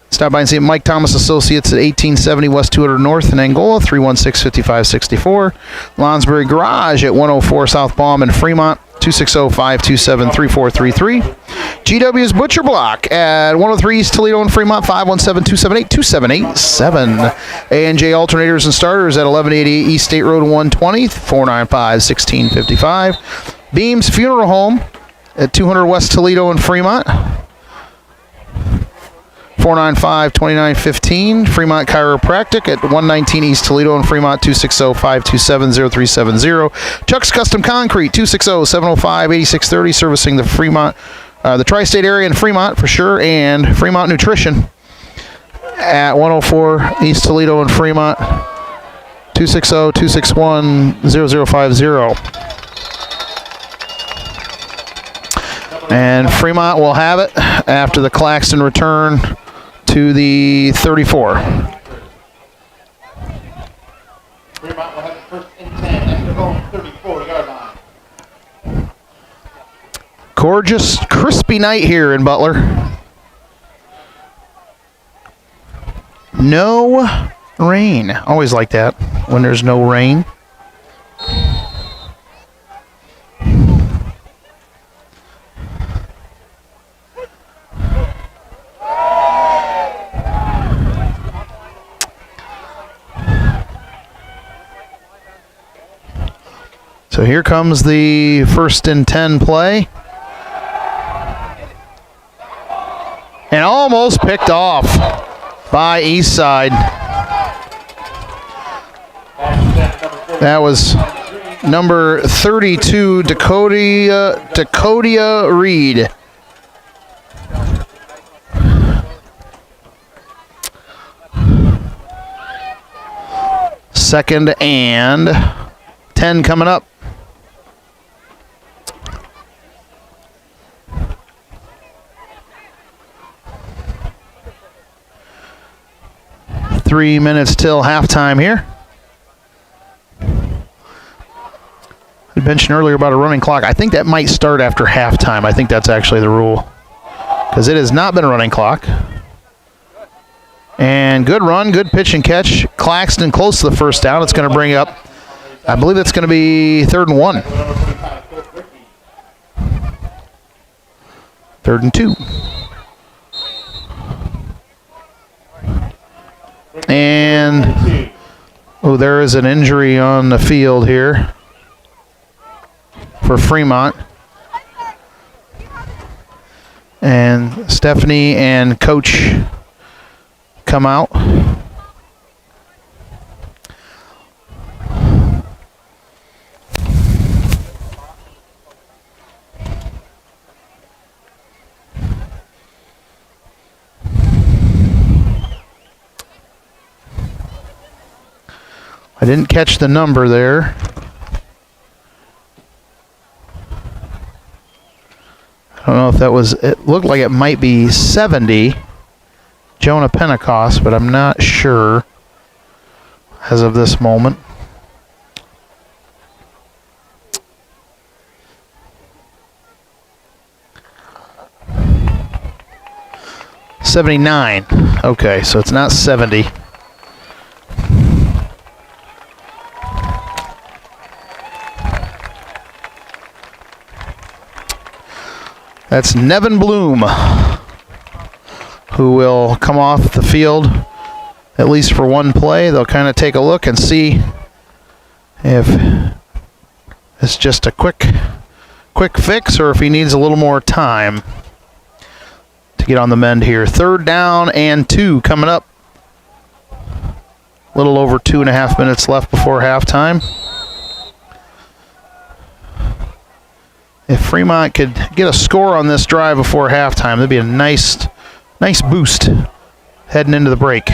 Stop by and see Mike Thomas Associates at 1870 West 200 North in Angola, 316-5564. Lonsbury Garage at 104 South Baum in Fremont, 260-527-3433. GW's Butcher Block at 103 East Toledo and Fremont, 517-278-2787. A&J Alternators and Starters at 1180 East State Road 120, 495-1655. Beams Funeral Home at 200 West Toledo and Fremont, 495-2915. Fremont Chiropractic at 119 East Toledo and Fremont, 260-527-0370. Chuck's Custom Concrete, 260-705-8630, servicing the Fremont, the tri-state area in Fremont for sure, and Fremont Nutrition at 104 East Toledo and Fremont, 260-261-0050. And Fremont will have it after the Claxton return to the 34. Fremont will have it 1st and 10 at their own 34-yard line. Gorgeous, crispy night here in Butler. No rain. Always like that when there's no rain. So here comes the 1st and 10 play. And almost picked off by Eastside. That was number 32, Dakota Reed. Second and 10 coming up. Three minutes till halftime here. I mentioned earlier about a running clock. I think that might start after halftime. I think that's actually the rule, because it has not been a running clock. And good run, good pitch and catch. Claxton close to the first down. It's going to bring up, I believe it's going to be 3rd and 1. 3rd and 2. And, oh, there is an injury on the field here for Fremont. And Stephanie and Coach come out. I didn't catch the number there. I don't know if that was, it looked like it might be 70, Jonah Pentecost, but I'm not sure as of this moment. $79. Okay, so it's not 70. That's Nevin Bloom, who will come off the field at least for one play. They'll kind of take a look and see if it's just a quick fix or if he needs a little more time to get on the mend here. 3rd down and 2 coming up. A little over 2.5 minutes left before halftime. If Fremont could get a score on this drive before halftime, that'd be a nice boost heading into the break.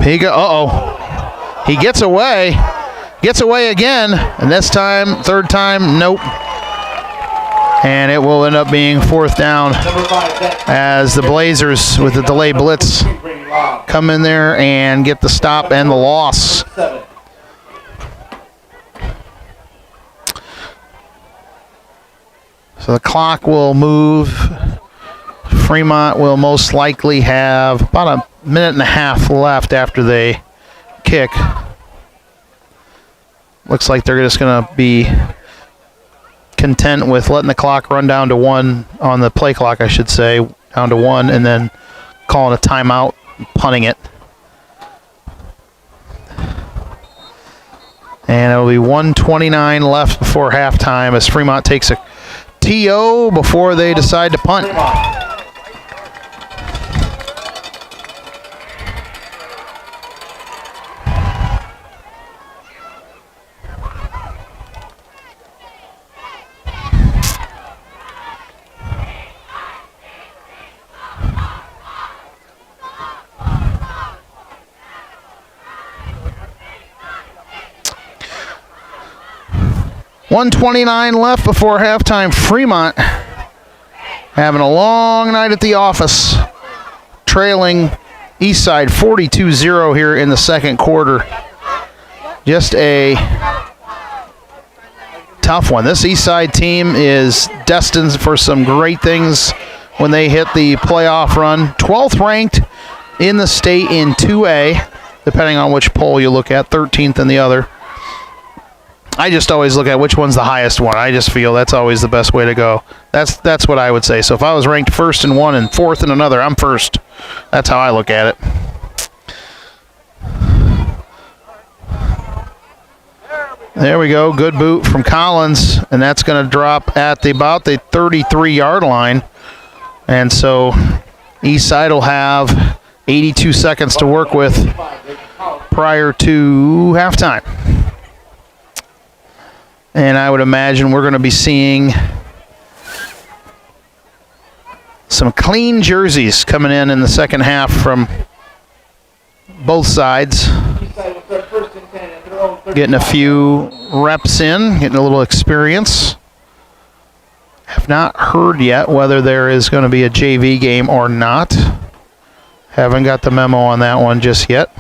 Uh-oh. He gets away again, and this time, 3rd time, nope. And it will end up being 4th down as the Blazers, with the delayed blitz, come in there and get the stop and the loss. So the clock will move. Fremont will most likely have about 1.5 minutes left after they kick. Looks like they're just going to be content with letting the clock run down to 1, on the play clock, I should say, down to 1, and then calling a timeout, punting it. And it'll be 1:29 left before halftime as Fremont takes a TO before they decide to punt. $1:29 left before halftime. Fremont having a long night at the office, trailing Eastside 42-0 here in the second quarter. Just a tough one. This Eastside team is destined for some great things when they hit the playoff run. 12th ranked in the state in 2A, depending on which poll you look at, 13th in the other. I just always look at which one's the highest one. I just feel that's always the best way to go. That's what I would say. So if I was ranked 1st in one and 4th in another, I'm 1st. That's how I look at it. There we go. Good boot from Collins, and that's going to drop at about the 33-yard line. And so Eastside will have 82 seconds to work with prior to halftime. And I would imagine we're going to be seeing some clean jerseys coming in the second half from both sides. Getting a few reps in, getting a little experience. Have not heard yet whether there is going to be a JV game or not. Haven't got the memo on that one just yet.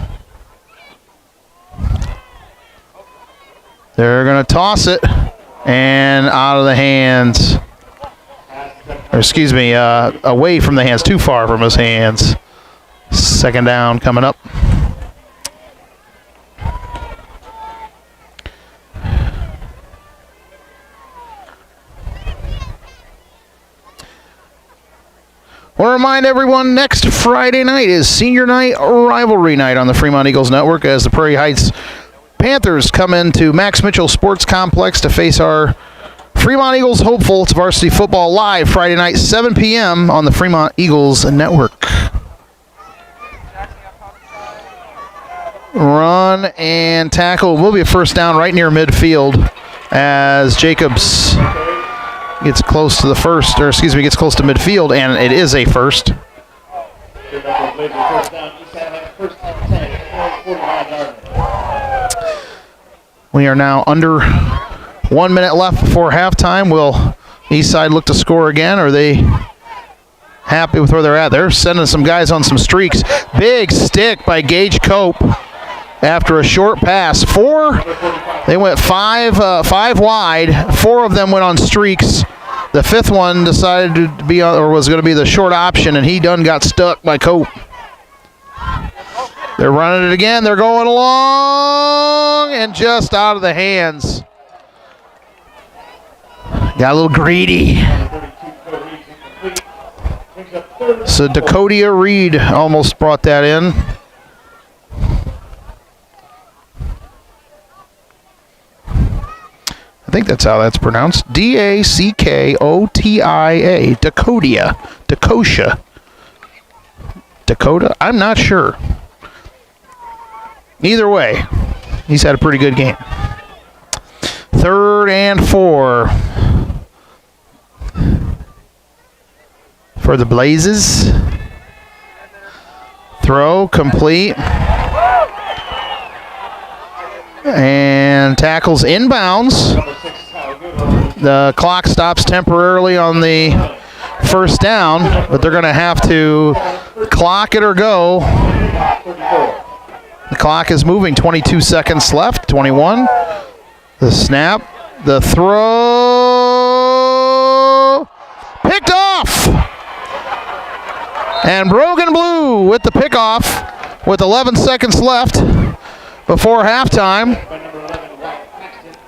They're going to toss it, and out of the hands. Or excuse me, away from the hands, too far from his hands. Second down coming up. We'll remind everyone next Friday night is Senior Night Rivalry Night on the Fremont Eagles Network as the Prairie Heights Panthers come into Max Mitchell Sports Complex to face our Fremont Eagles hopefuls. Varsity football live Friday night, 7 p.m. on the Fremont Eagles Network. Run and tackle will be a first down right near midfield as Jacobs gets close to the first, or excuse me, gets close to midfield, and it is a first. We are now under 1 minute left before halftime. Will Eastside look to score again? Or are they happy with where they're at? They're sending some guys on some streaks. Big stick by Gage Cope after a short pass. They went five wide. Four of them went on streaks. The fifth one decided to be on, or was going to be the short option, and he done got stuck by Cope. They're running it again. They're going along and just out of the hands. Got a little greedy. So Dakota Reed almost brought that in. I think that's how that's pronounced. D-A-C-K-O-T-I-A. Dakota. Dakota? I'm not sure. Either way, he's had a pretty good game. 3rd and 4 for the Blazes. Throw complete. And tackles inbounds. The clock stops temporarily on the first down, but they're going to have to clock it or go. The clock is moving. 22 seconds left. 21. The snap. The throw. Picked off. And Brogan Blue with the pickoff with 11 seconds left before halftime.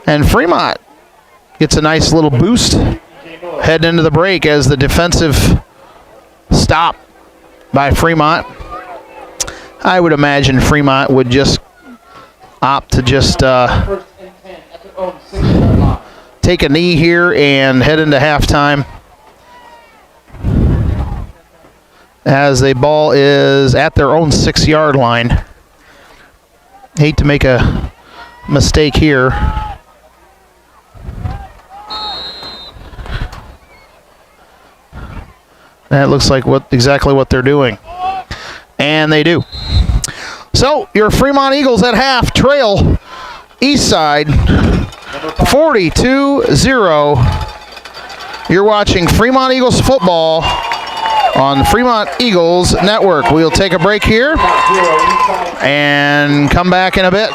And Fremont gets a nice little boost heading into the break as the defensive stop by Fremont. I would imagine Fremont would just opt to just take a knee here and head into halftime as the ball is at their own 6-yard line. Hate to make a mistake here. That looks like exactly what they're doing. And they do. So your Fremont Eagles at half trail Eastside 42-0. You're watching Fremont Eagles football on the Fremont Eagles Network. We'll take a break here and come back in a bit.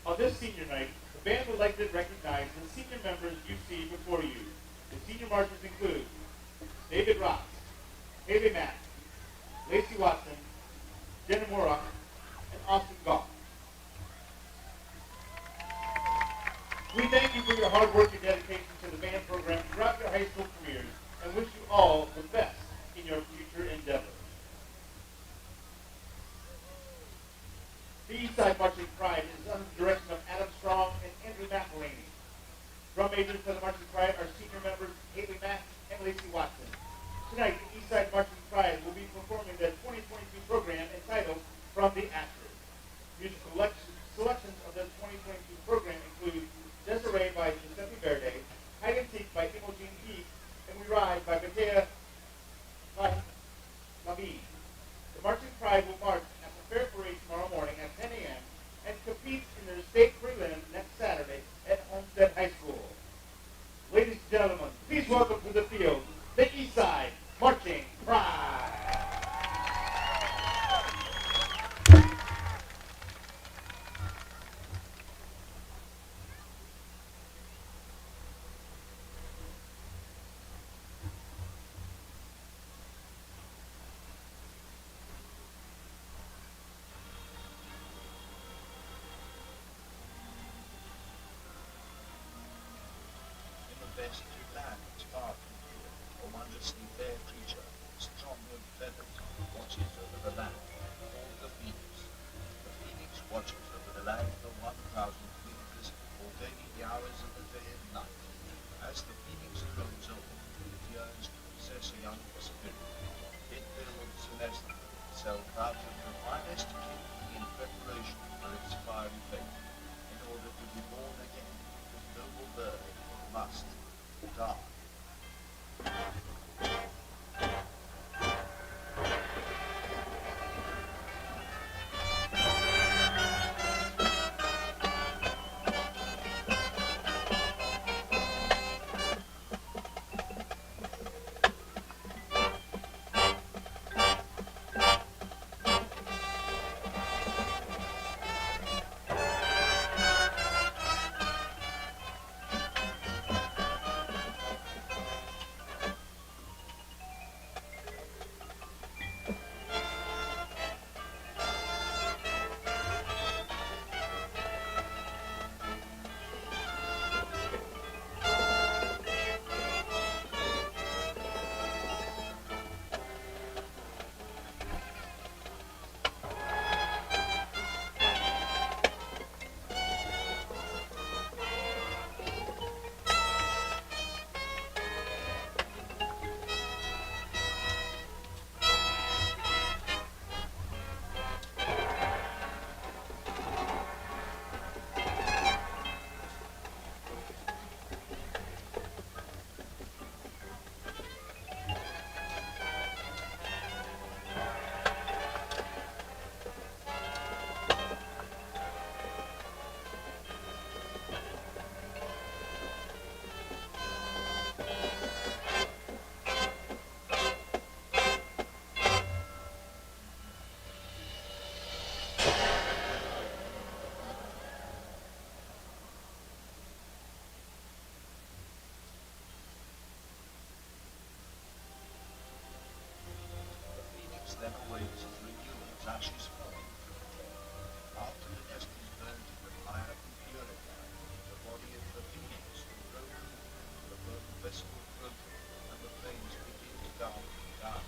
On this senior night, the band would like to recognize the senior members you see before you. The senior marchers include David Ross, Haley Mack, Lacey Watson, Jenna Morock, and Austin Goff. We thank you for your hard work and dedication to the band program throughout your high school careers and wish you all the best in your future endeavors. The Eastside Marching Pride is under the direction of Adam Strong and Andrew McElhaney. Drum majors for the Marching Pride are senior members Haley Mack and Lacey Watson. Tonight, the Eastside Marching Pride will be performing the 2022 program entitled From the Ashes. Musical selections of the 2022 program include Desiree by Giuseppe Verde, Hide and Seek by Imogen Heath, and We Rise by Bethea Lavi. The Marching Pride will march at the Fair Parade tomorrow morning at 10 a.m. and compete in their state prelim next Saturday at Homestead High School. Ladies and gentlemen, please welcome to the field the Eastside Marching Pride. Varsity land is far from here, a wondrously fair creature, strong with feathers, watches over the land, called the Phoenix. The Phoenix watches over the land for 1,000 years, ordaining the hours of the day and night. As the Phoenix grows old, it yearns to possess a younger spirit. It will celestial itself out of the finest kidney in preparation for its fiery fate, in order to be born again, this noble bird must die. Then awaits as renewal as ashes fall. After the nest is burnt in the fire and purified, the body of the phoenix will broken, the birth vessel broken, and the flames begin to darken down.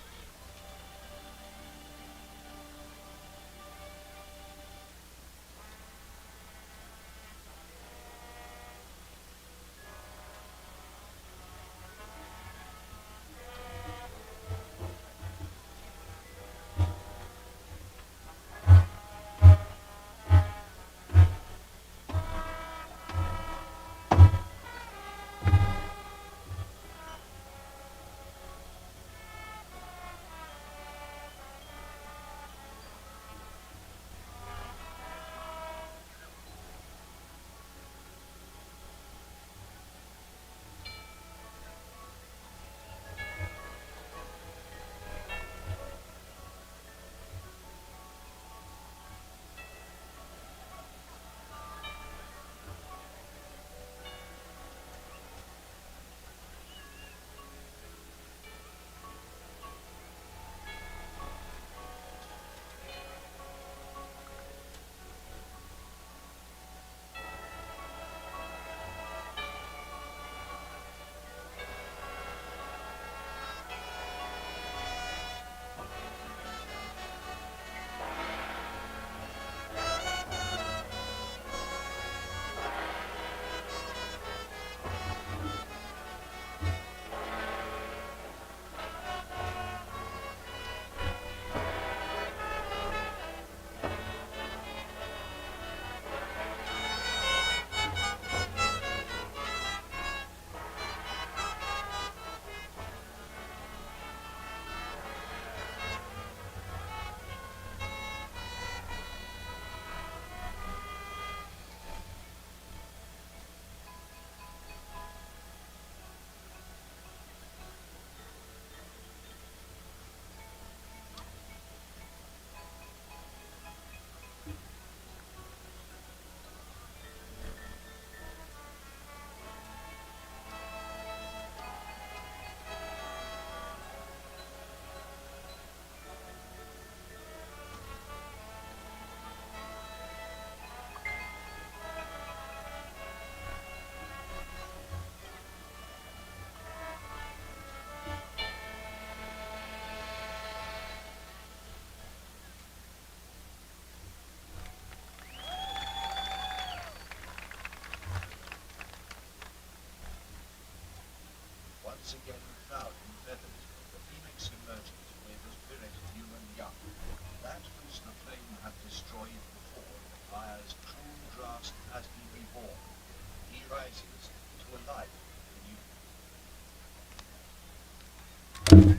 once again proud in feathers, the phoenix emerges where it was buried new and young. That which the flame had destroyed before, the fire's cruel grasp has been reborn. He rises to a life anew.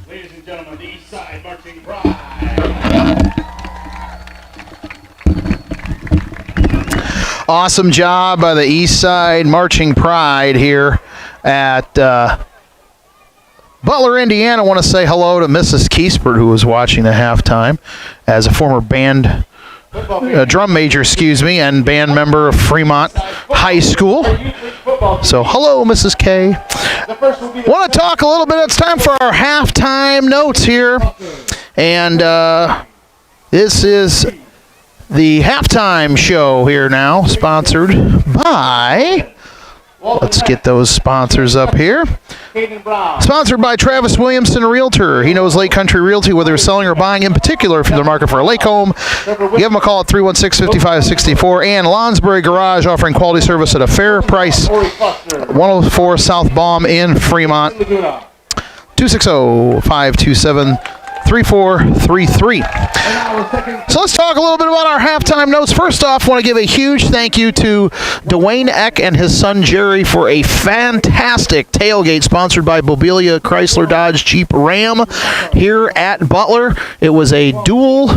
Ladies and gentlemen, the Eastside Marching Pride. Awesome job by the Eastside Marching Pride here at Butler, Indiana. I want to say hello to Mrs. Kiesbert, who was watching the halftime as a former drum major, and band member of Fremont High School. So hello, Mrs. K. Want to talk a little bit. It's time for our halftime notes here. And this is the halftime show here now, sponsored by, let's get those sponsors up here. Sponsored by Travis Williamson, a realtor. He knows Lake Country Realty, whether you're selling or buying. In particular, if you're in the market for a lake home, give him a call at 316-5564. And Lonsbury Garage, offering quality service at a fair price. 104 South Baum in Fremont. 260-527-3433. So let's talk a little bit about our halftime notes. First off, I want to give a huge thank you to Dwayne Eck and his son Jerry for a fantastic tailgate sponsored by Bobelia Chrysler Dodge Jeep Ram here at Butler. It was a dual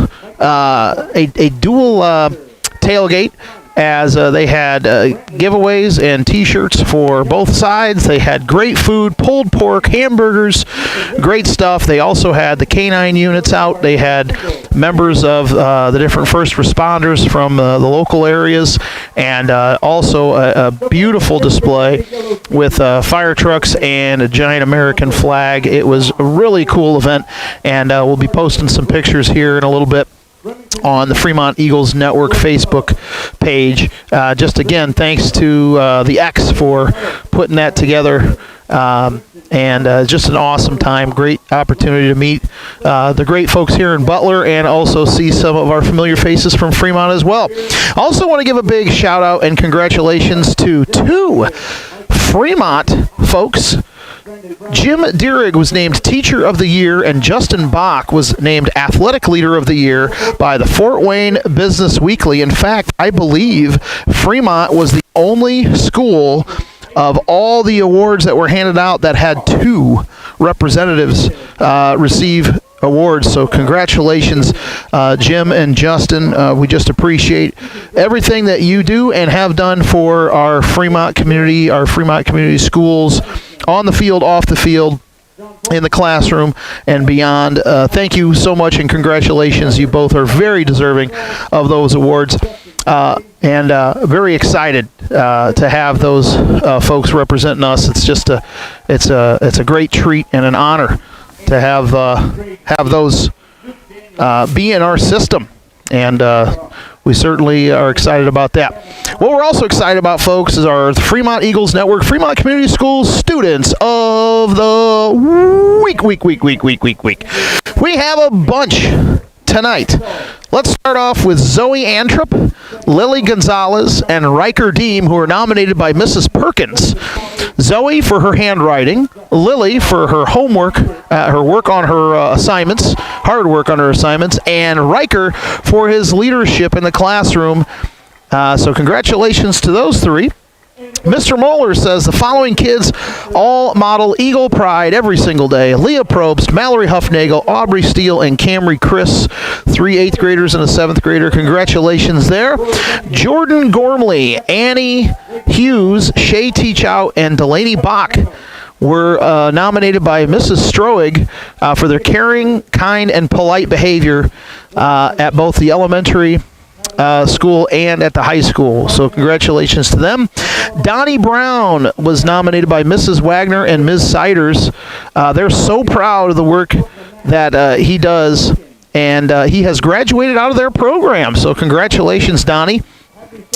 tailgate, as they had giveaways and T-shirts for both sides. They had great food, pulled pork, hamburgers, great stuff. They also had the canine units out. They had members of the different first responders from the local areas, and also a beautiful display with fire trucks and a giant American flag. It was a really cool event, and we'll be posting some pictures here in a little bit on the Fremont Eagles Network Facebook page. Just again, thanks to the X for putting that together. And just an awesome time. Great opportunity to meet the great folks here in Butler and also see some of our familiar faces from Fremont as well. Also want to give a big shout out and congratulations to two Fremont folks. Jim Dierig was named Teacher of the Year, and Justin Bach was named Athletic Leader of the Year by the Fort Wayne Business Weekly. In fact, I believe Fremont was the only school of all the awards that were handed out that had 2 representatives receive awards. So congratulations, Jim and Justin. We just appreciate everything that you do and have done for our Fremont community schools, on the field, off the field, in the classroom, and beyond. Thank you so much and congratulations. You both are very deserving of those awards. And very excited to have those folks representing us. It's just it's a great treat and an honor to have those be in our system, and we certainly are excited about that. What we're also excited about, folks, is our Fremont Eagles Network, Fremont Community Schools Students of the Week. We have a bunch tonight. Let's start off with Zoe Anthrop, Lily Gonzalez, and Riker Deem, who are nominated by Mrs. Perkins. Zoe for her handwriting, Lily for her homework, her work on her assignments, hard work on her assignments, and Riker for his leadership in the classroom. So congratulations to those 3. Mr. Moeller says the following kids all model Eagle Pride every single day: Leah Probst, Mallory Huffnagel, Aubrey Steele, and Camry Chris, 3 8th graders and a 7th grader. Congratulations there. Jordan Gormley, Annie Hughes, Shay Teachout, and Delaney Bach were nominated by Mrs. Stroig for their caring, kind, and polite behavior at both the elementary school and at the high school. So congratulations to them. Donnie Brown was nominated by Mrs. Wagner and Ms. Siders. They're so proud of the work that he does, and he has graduated out of their program. So congratulations, Donnie.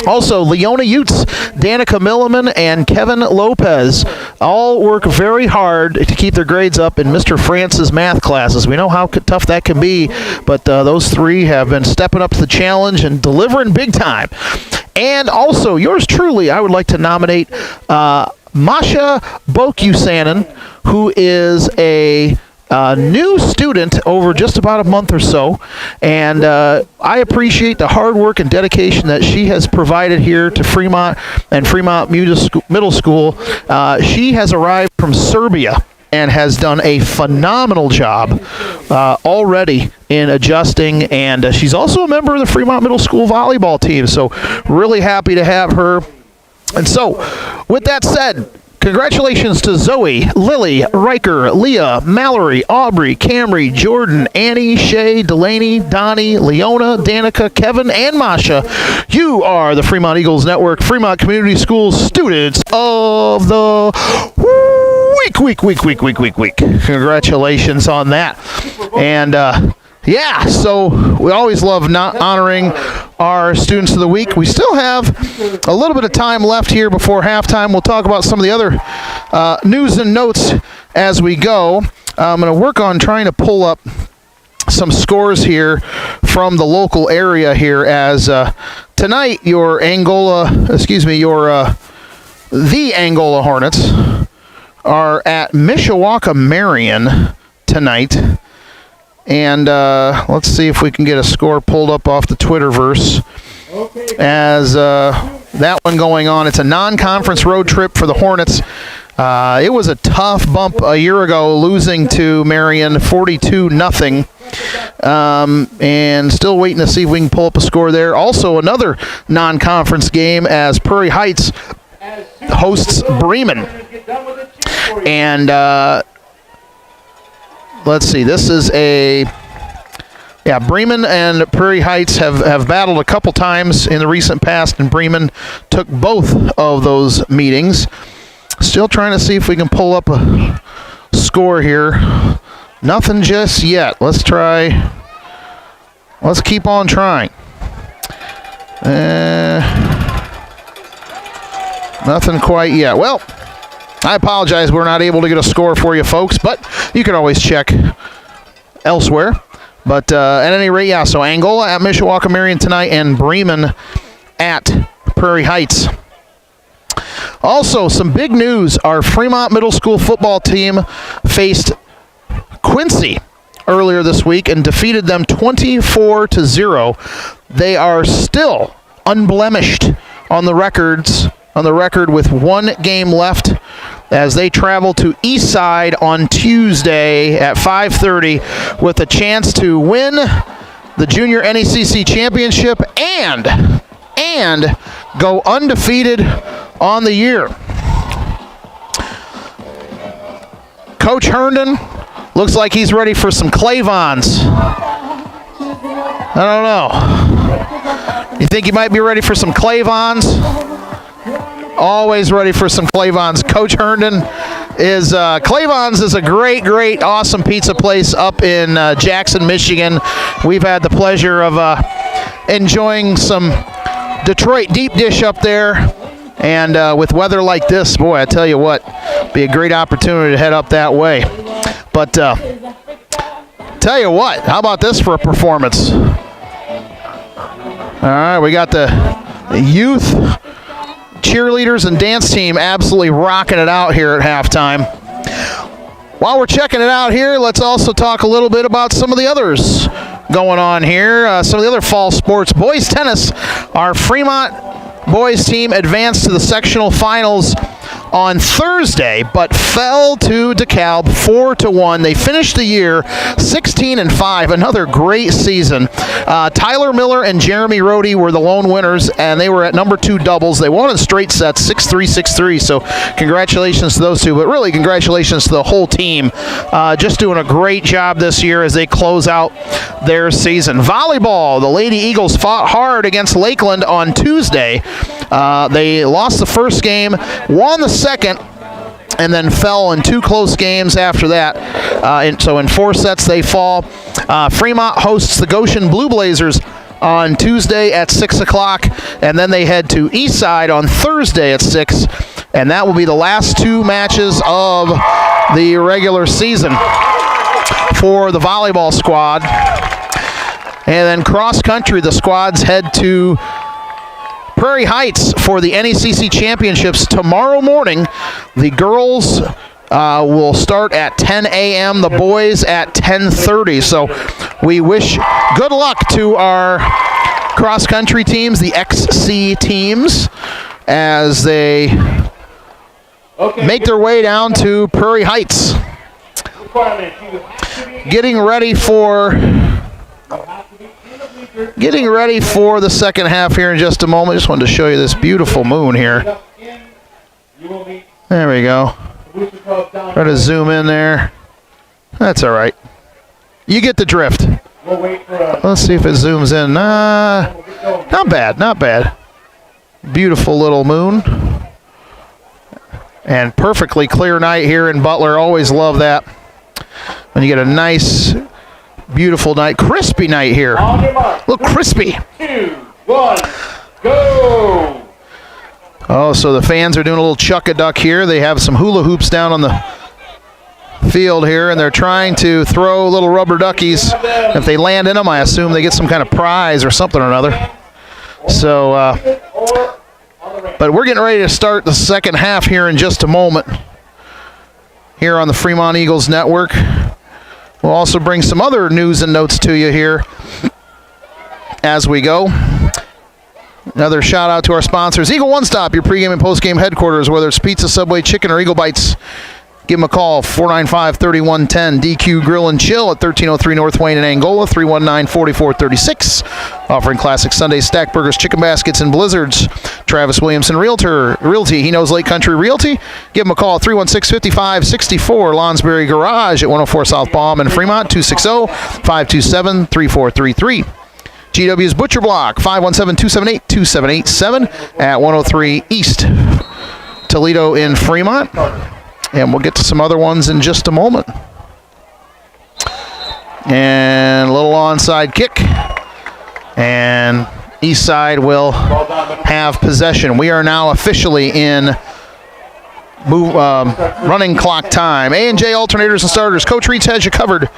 Also, Leona Utes, Danica Milliman, and Kevin Lopez all work very hard to keep their grades up in Mr. France's math classes. We know how tough that can be, but those 3 have been stepping up to the challenge and delivering big time. And also, yours truly, I would like to nominate Masha Bokusanen, who is a new student over just about a month or so, and I appreciate the hard work and dedication that she has provided here to Fremont and Fremont Middle School. She has arrived from Serbia and has done a phenomenal job already in adjusting, and she's also a member of the Fremont Middle School volleyball team, so really happy to have her. And so, with that said, congratulations to Zoe, Lily, Riker, Leah, Mallory, Aubrey, Camry, Jordan, Annie, Shay, Delaney, Donnie, Leona, Danica, Kevin, and Masha. You are the Fremont Eagles Network, Fremont Community Schools Students of the Week. Congratulations on that. And yeah, so we always love honoring our Students of the Week. We still have a little bit of time left here before halftime. We'll talk about some of the other news and notes as we go. I'm going to work on trying to pull up some scores here from the local area here, as tonight the Angola Hornets are at Mishawaka Marion tonight. And let's see if we can get a score pulled up off the Twitterverse as that one going on. It's a non-conference road trip for the Hornets. It was a tough bump a year ago, losing to Marion 42-0. And still waiting to see if we can pull up a score there. Also another non-conference game as Prairie Heights hosts Bremen. And let's see, this is Bremen and Prairie Heights have battled a couple times in the recent past, and Bremen took both of those meetings. Still trying to see if we can pull up a score here. Nothing just yet. Let's keep on trying. Nothing quite yet. Well, I apologize, we're not able to get a score for you folks, but you can always check elsewhere. But at any rate, yeah, so Angola at Mishawaka Marion tonight and Bremen at Prairie Heights. Also, some big news. Our Fremont Middle School football team faced Quincy earlier this week and defeated them 24-0. They are still unblemished on the records on the record with 1 game left as they travel to Eastside on Tuesday at 5:30 with a chance to win the Junior NECC Championship and go undefeated on the year. Coach Herndon looks like he's ready for some Clavons. I don't know. You think he might be ready for some Clavons? Always ready for some Clavons. Coach Herndon is Clavons is a great, awesome pizza place up in Jackson, Michigan. We've had the pleasure of enjoying some Detroit deep dish up there. And with weather like this, boy, I tell you what, be a great opportunity to head up that way. But tell you what, how about this for a performance? All right, we got the youth cheerleaders and dance team absolutely rocking it out here at halftime. While we're checking it out here, let's also talk a little bit about some of the others going on here. Some of the other fall sports. Boys tennis, our Fremont boys team advanced to the sectional finals on Thursday, but fell to DeKalb 4-1. They finished the year 16-5, another great season. Tyler Miller and Jeremy Rohde were the lone winners, and they were at number 2 doubles. They won in straight sets, 6-3, 6-3, so congratulations to those two, but really congratulations to the whole team. Just doing a great job this year as they close out their season. Volleyball, the Lady Eagles fought hard against Lakeland on Tuesday. They lost the first game, won the second, and then fell in 2 close games after that. So in 4 sets they fall. Fremont hosts the Goshen Blue Blazers on Tuesday at 6 o'clock, and then they head to Eastside on Thursday at 6, and that will be the last 2 matches of the regular season for the volleyball squad. And then cross country, the squads head to Prairie Heights for the NECC Championships tomorrow morning. The girls will start at 10 a.m., the boys at 10:30. So we wish good luck to our cross-country teams, the XC teams, as they make their way down to Prairie Heights. Getting ready for the second half here in just a moment. Just wanted to show you this beautiful moon here. There we go. Try to zoom in there. That's all right. You get the drift. Let's see if it zooms in. Not bad, not bad. Beautiful little moon. And perfectly clear night here in Butler. Always love that. When you get a nice, beautiful night, crispy night here. Look crispy. 2, 1, go! Oh, so the fans are doing a little chuck-a-duck here. They have some hula hoops down on the field here, and they're trying to throw little rubber duckies. If they land in them, I assume they get some kind of prize or something or another. So, but we're getting ready to start the second half here in just a moment here on the Fremont Eagles Network. We'll also bring some other news and notes to you here as we go. Another shout out to our sponsors. Eagle One Stop, your pregame and postgame headquarters, whether it's pizza, Subway, chicken, or Eagle Bites. Give them a call, 495-3110. DQ Grill and Chill at 1303 North Wayne in Angola, 319-4436. Offering classic Sunday stack burgers, chicken baskets, and blizzards. Travis Williamson Realty. He knows Lake Country Realty. Give him a call, 316-5564. Lonsberry Garage at 104 South Palm in Fremont, 260-527-3433. GW's Butcher Block, 517-278-2787 at 103 East Toledo in Fremont. And we'll get to some other ones in just a moment. And a little onside kick. And Eastside will have possession. We are now officially in running clock time. A&J alternators and starters. Coach Reeds has you covered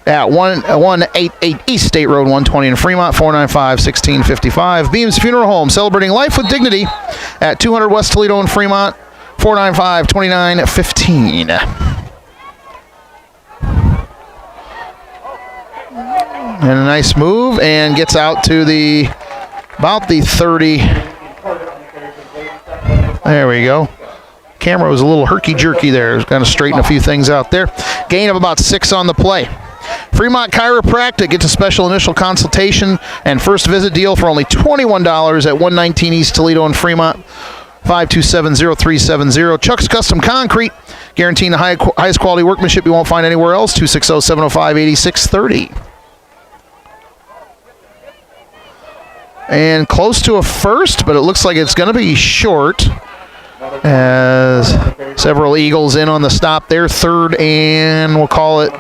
at 188 East State Road 120 in Fremont, 495-1655. Beams Funeral Home, celebrating life with dignity at 200 West Toledo in Fremont, 495-2915. And a nice move, and gets out to about the 30 There we go. Camera was a little herky-jerky there. It was kind of straighten a few things out there. Gain of about 6 on the play. Fremont Chiropractic gets a special initial consultation and first visit deal for only $21 at 119 East Toledo in Fremont. 527-0370. Chuck's Custom Concrete, guaranteeing the highest quality workmanship you won't find anywhere else. 260-705-8630. And close to a first, but it looks like it's going to be short as several Eagles in on the stop there. Third and we'll call it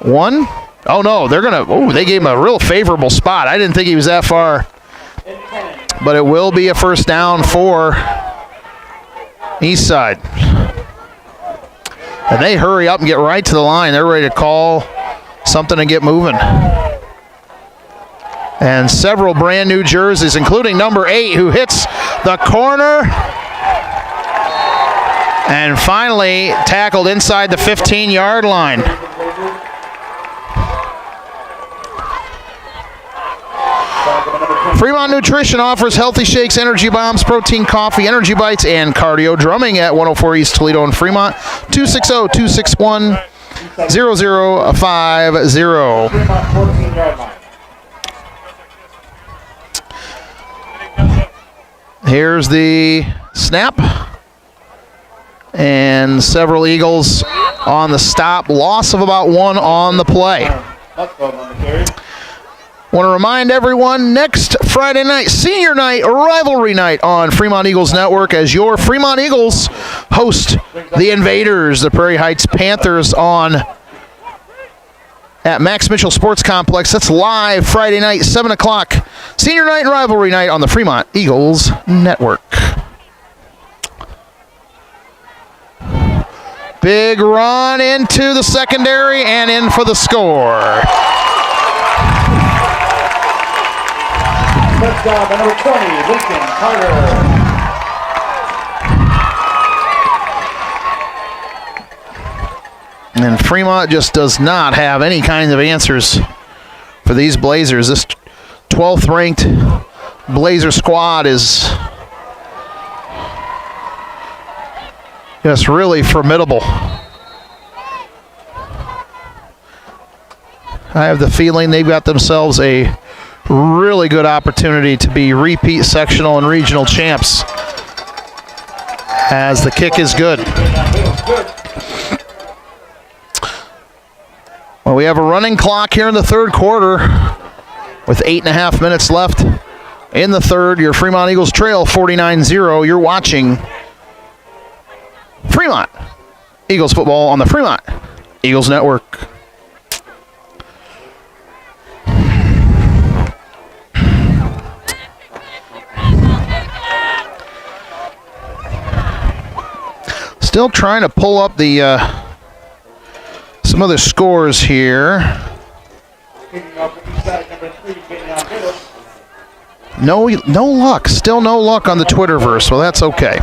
1. Oh, no, they're going to, oh, they gave him a real favorable spot. I didn't think he was that far. But it will be a first down for Eastside. And they hurry up and get right to the line. They're ready to call something and get moving. And several brand new jerseys, including number 8, who hits the corner. And finally tackled inside the 15-yard line. Fremont Nutrition offers healthy shakes, energy bombs, protein coffee, energy bites, and cardio drumming at 104 East Toledo in Fremont. 260-261-0050. Here's the snap. And several Eagles on the stop. Loss of about 1 on the play. Want to remind everyone, next Friday night, senior night, rivalry night on Fremont Eagles Network, as your Fremont Eagles host the Invaders, the Prairie Heights Panthers, on at Max Mitchell Sports Complex. That's live Friday night, 7 o'clock. Senior night and rivalry night on the Fremont Eagles Network. Big run into the secondary and in for the score. Touchdown by number 20, Lincoln Carter. And Fremont just does not have any kind of answers for these Blazers. This 12th ranked Blazer squad is just really formidable. I have the feeling they've got themselves a really good opportunity to be repeat sectional and regional champs, as the kick is good. Well, we have a running clock here in the third quarter with 8.5 minutes left in the third. Your Fremont Eagles trail 49-0. You're watching Fremont Eagles football on the Fremont Eagles Network. Still trying to pull up the some other scores here. No luck. Still no luck on the Twitterverse. Well, that's okay.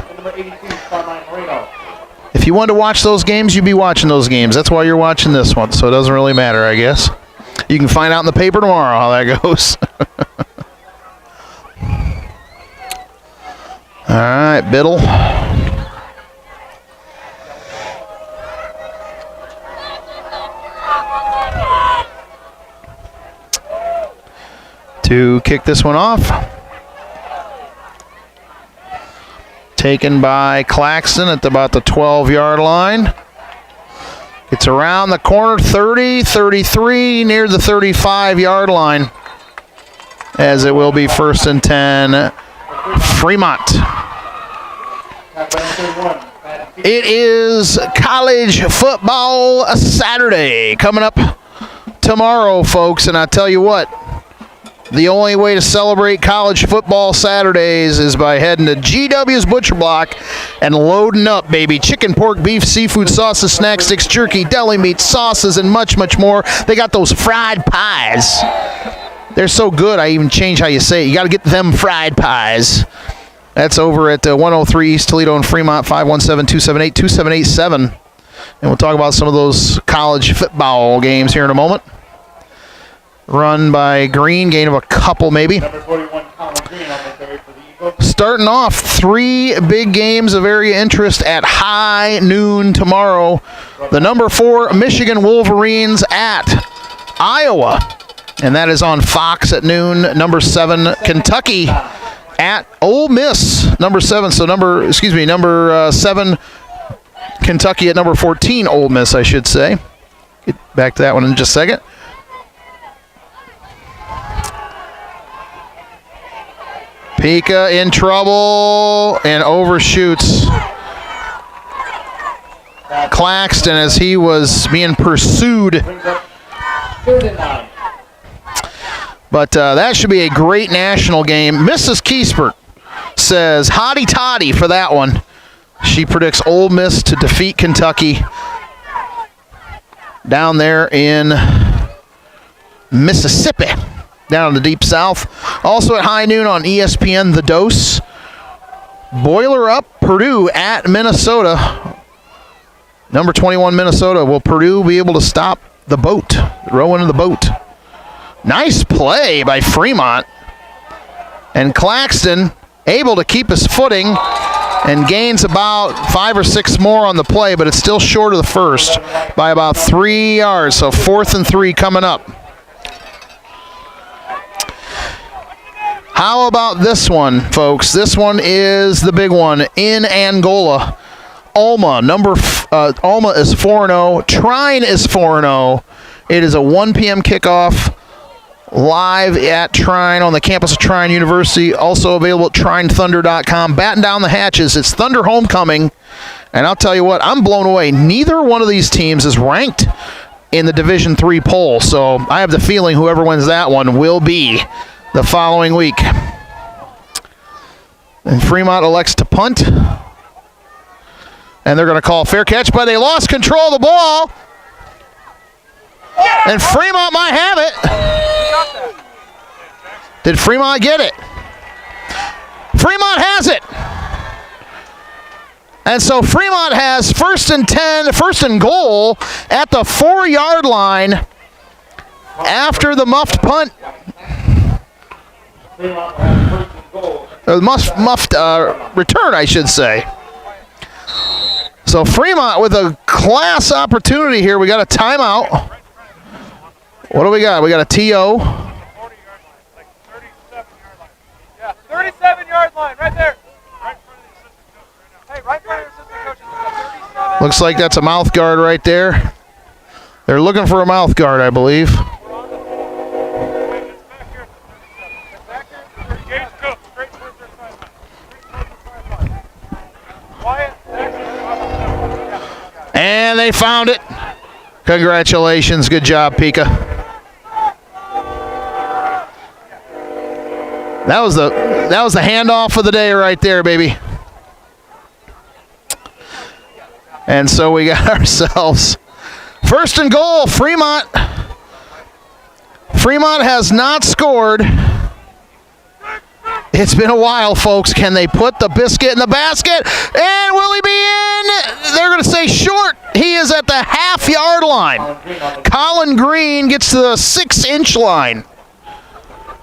If you wanted to watch those games, you'd be watching those games. That's why you're watching this one, so it doesn't really matter, I guess. You can find out in the paper tomorrow how that goes. All right, Biddle. To kick this one off. Taken by Claxton at about the 12-yard line. It's around the corner, 30, 33, near the 35-yard line, as it will be 1st and 10, Fremont. It is college football Saturday coming up tomorrow, folks, and I tell you what, the only way to celebrate college football Saturdays is by heading to GW's Butcher Block and loading up, baby. Chicken, pork, beef, seafood, sauces, snack sticks, jerky, deli meat, sauces, and much, much more. They got those fried pies. They're so good, I even change how you say it. You got to get them fried pies. That's over at 103 East Toledo in Fremont, 517-278-2787. And we'll talk about some of those college football games here in a moment. Run by Green, gain of a couple maybe. Number 41, Colin Green, on the carry for the Eagles. Starting off 3 big games of area interest at high noon tomorrow. The number 4 Michigan Wolverines at Iowa, and that is on Fox at noon. Number 7 Kentucky at Ole Miss, number 7. So number 7 Kentucky at number 14 Ole Miss, I should say. Get back to that one in just a second. Pika in trouble and overshoots Claxton as he was being pursued. But that should be a great national game. Mrs. Kiespert says hotty toddy for that one. She predicts Ole Miss to defeat Kentucky down there in Mississippi, down in the deep south. Also at high noon on ESPN, The Dose. Boiler up, Purdue at Minnesota. Number 21 Minnesota. Will Purdue be able to stop the boat, rowing in the boat? Nice play by Fremont. And Claxton able to keep his footing and gains about 5 or 6 more on the play, but it's still short of the first by about 3 yards. So 4th and 3 coming up. How about this one, folks? This one is the big one in Angola. Alma is 4-0. Trine is 4-0. It is a 1 p.m. kickoff live at Trine on the campus of Trine University. Also available at TrineThunder.com. Batten down the hatches. It's Thunder homecoming. And I'll tell you what, I'm blown away. Neither one of these teams is ranked in the Division III poll. So I have the feeling whoever wins that one will be the following week. And Fremont elects to punt. And they're going to call fair catch, but they lost control of the ball. And Fremont might have it. Did Fremont get it? Fremont has it. And so Fremont has 1st and 10, 1st and goal at the 4-yard line after the muffed punt. Muffed return, I should say. So Fremont with a class opportunity here. We got a timeout. What do we got? We got a TO. 37-yard line, right there. Right in front of the assistant coach right now. Hey, right in front of the assistant coach. It's 37. Looks like that's a mouth guard right there. They're looking for a mouth guard, I believe. It's back here. It's back here. Gage, go straight towards their sideline. Quiet. And they found it. Congratulations. Good job, Pika. That was the handoff of the day right there, baby. And so we got ourselves 1st and goal, Fremont. Fremont has not scored. It's been a while, folks. Can they put the biscuit in the basket? And will he be in? They're going to say short. He is at the half-yard line. Colin Green gets to the 6-inch line.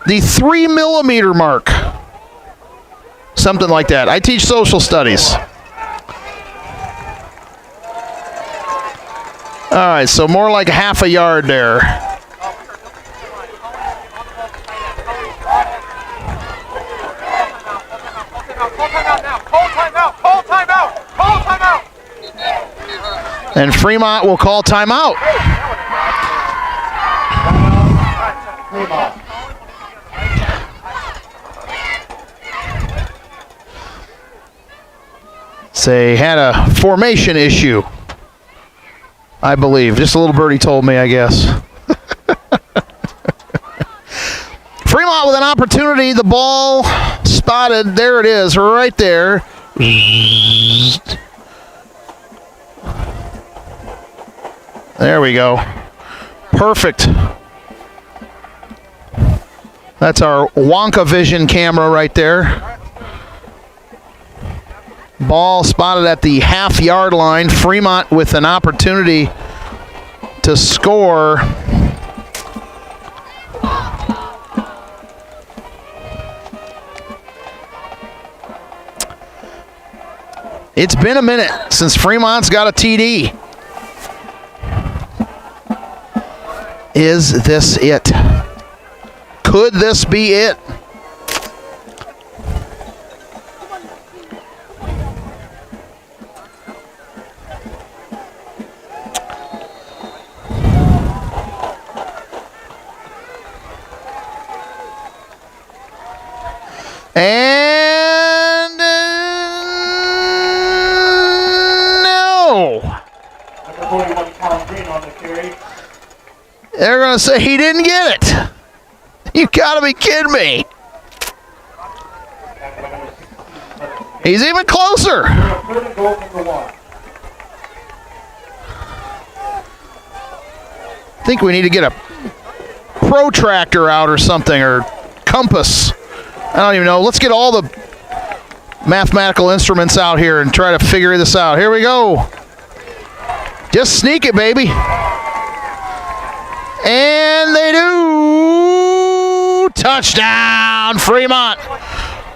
The 3-millimeter mark. Something like that. I teach social studies. All right, so more like half a yard there. And Fremont will call timeout. They had a formation issue, I believe. Just a little birdie told me, I guess. Fremont with an opportunity. The ball spotted. There it is, right there. There we go. Perfect. That's our Wonka Vision camera right there. Ball spotted at the half-yard line. Fremont with an opportunity to score. It's been a minute since Fremont's got a TD. Is this it? Could this be it? And no. Number 41, Colin Green on the carry. They're going to say he didn't get it. You got to be kidding me. He's even closer. Third and goal from the 1. I think we need to get a protractor out or something, or compass. I don't even know. Let's get all the mathematical instruments out here and try to figure this out. Here we go. Just sneak it, baby. And they do. Touchdown, Fremont.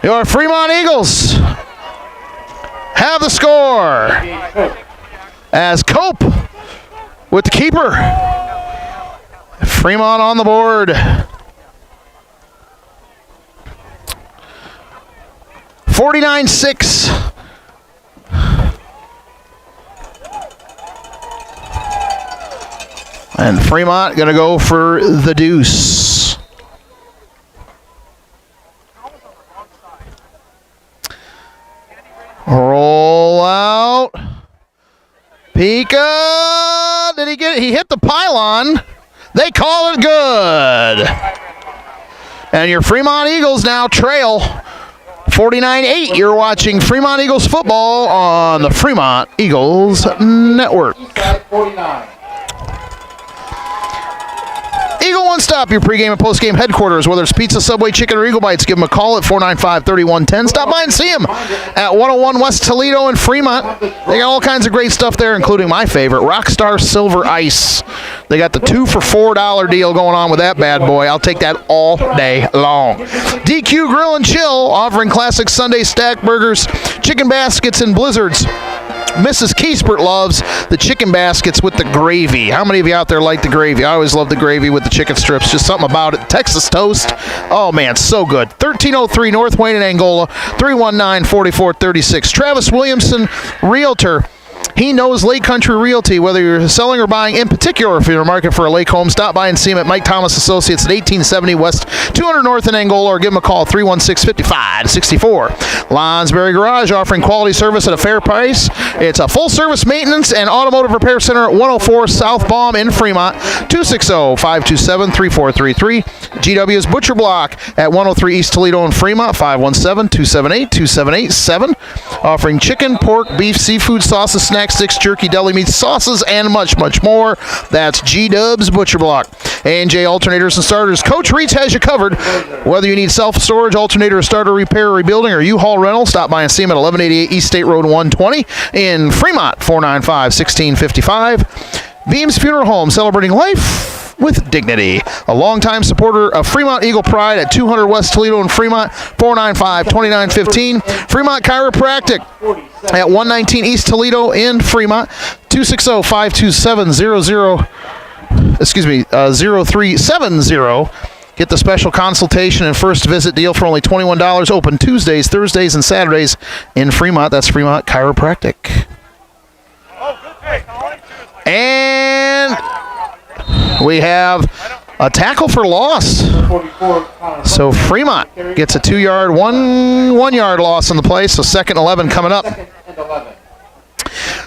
Your Fremont Eagles have the score as Cope with the keeper. Fremont on the board. 49-6. And Fremont going to go for the deuce. Roll out. Pika. Did he get it? He hit the pylon. They call it good. And your Fremont Eagles now trail 49-8. You're watching Fremont Eagles football on the Fremont Eagles Network. Eastside 49. Eagle One Stop, your pregame and postgame headquarters. Whether it's pizza, Subway, chicken, or Eagle Bites, give them a call at 495-3110. Stop by and see them at 101 West Toledo in Fremont. They got all kinds of great stuff there, including my favorite, Rockstar Silver Ice. They got the 2 for $4 deal going on with that bad boy. I'll take that all day long. DQ Grill and Chill, offering classic Sunday stack burgers, chicken baskets, and blizzards. Mrs. Kiespert loves the chicken baskets with the gravy. How many of you out there like the gravy? I always love the gravy with the chicken strips. Just something about it. Texas toast. Oh, man, so good. 1303 North Wayne in Angola, 319-4436. Travis Williamson, Realtor. He knows Lake Country Realty. Whether you're selling or buying, in particular if you're in the market for a lake home, stop by and see him at Mike Thomas Associates at 1870 West 200 North in Angola, or give him a call 316-5564. Lonsberry Garage, offering quality service at a fair price. It's a full-service maintenance and automotive repair center at 104 South Baum in Fremont, 260-527-3433. GW's Butcher Block at 103 East Toledo in Fremont, 517-278-2787. Offering chicken, pork, beef, seafood, sauces, snack sticks, jerky, deli meats, sauces, and much, much more. That's G-Dub's Butcher Block. A&J Alternators and Starters. Coach Reitz has you covered. Whether you need self-storage, alternator, starter, repair, or rebuilding, or U-Haul rental, stop by and see him at 1188 East State Road 120 in Fremont, 495-1655. Beams Funeral Home, celebrating life with dignity. A longtime supporter of Fremont Eagle Pride at 200 West Toledo in Fremont, 495-2915. Fremont Chiropractic at 119 East Toledo in Fremont, 260-527-0370. Get the special consultation and first visit deal for only $21. Open Tuesdays, Thursdays, and Saturdays in Fremont. That's Fremont Chiropractic. And we have a tackle for loss. So Fremont gets a 2-yard, 1-yard loss on the play. So 2nd and 11 coming up.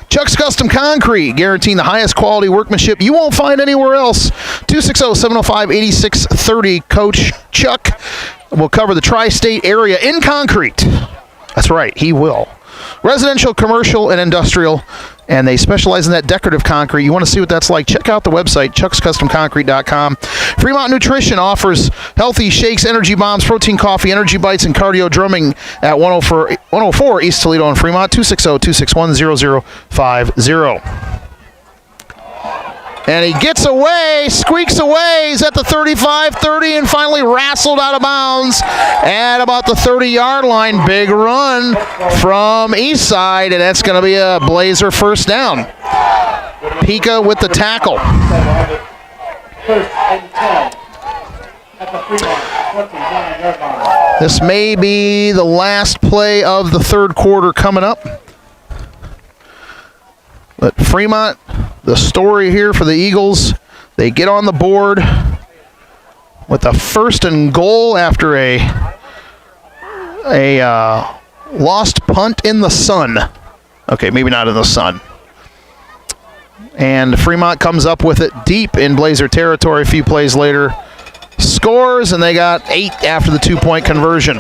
Chuck's Custom Concrete, guaranteeing the highest quality workmanship you won't find anywhere else. 260-705-8630. Coach Chuck will cover the tri-state area in concrete. That's right, he will. Residential, commercial, and industrial, and they specialize in that decorative concrete. You want to see what that's like? Check out the website, chuckscustomconcrete.com. Fremont Nutrition offers healthy shakes, energy bombs, protein coffee, energy bites, and cardio drumming at 104 East Toledo in Fremont, 260-261-0050. And he gets away, squeaks away. He's at the 35-30 and finally wrestled out of bounds at about the 30-yard line. Big run from Eastside, and that's going to be a Blazer first down. Pika with the tackle. First and 10 at the Fremont 29-yard line. This may be the last play of the third quarter coming up. But Fremont, the story here for the Eagles, they get on the board with a first and goal after a lost punt in the sun. Okay, maybe not in the sun. And Fremont comes up with it deep in Blazer territory a few plays later. Scores, and they got 8 after the 2-point conversion.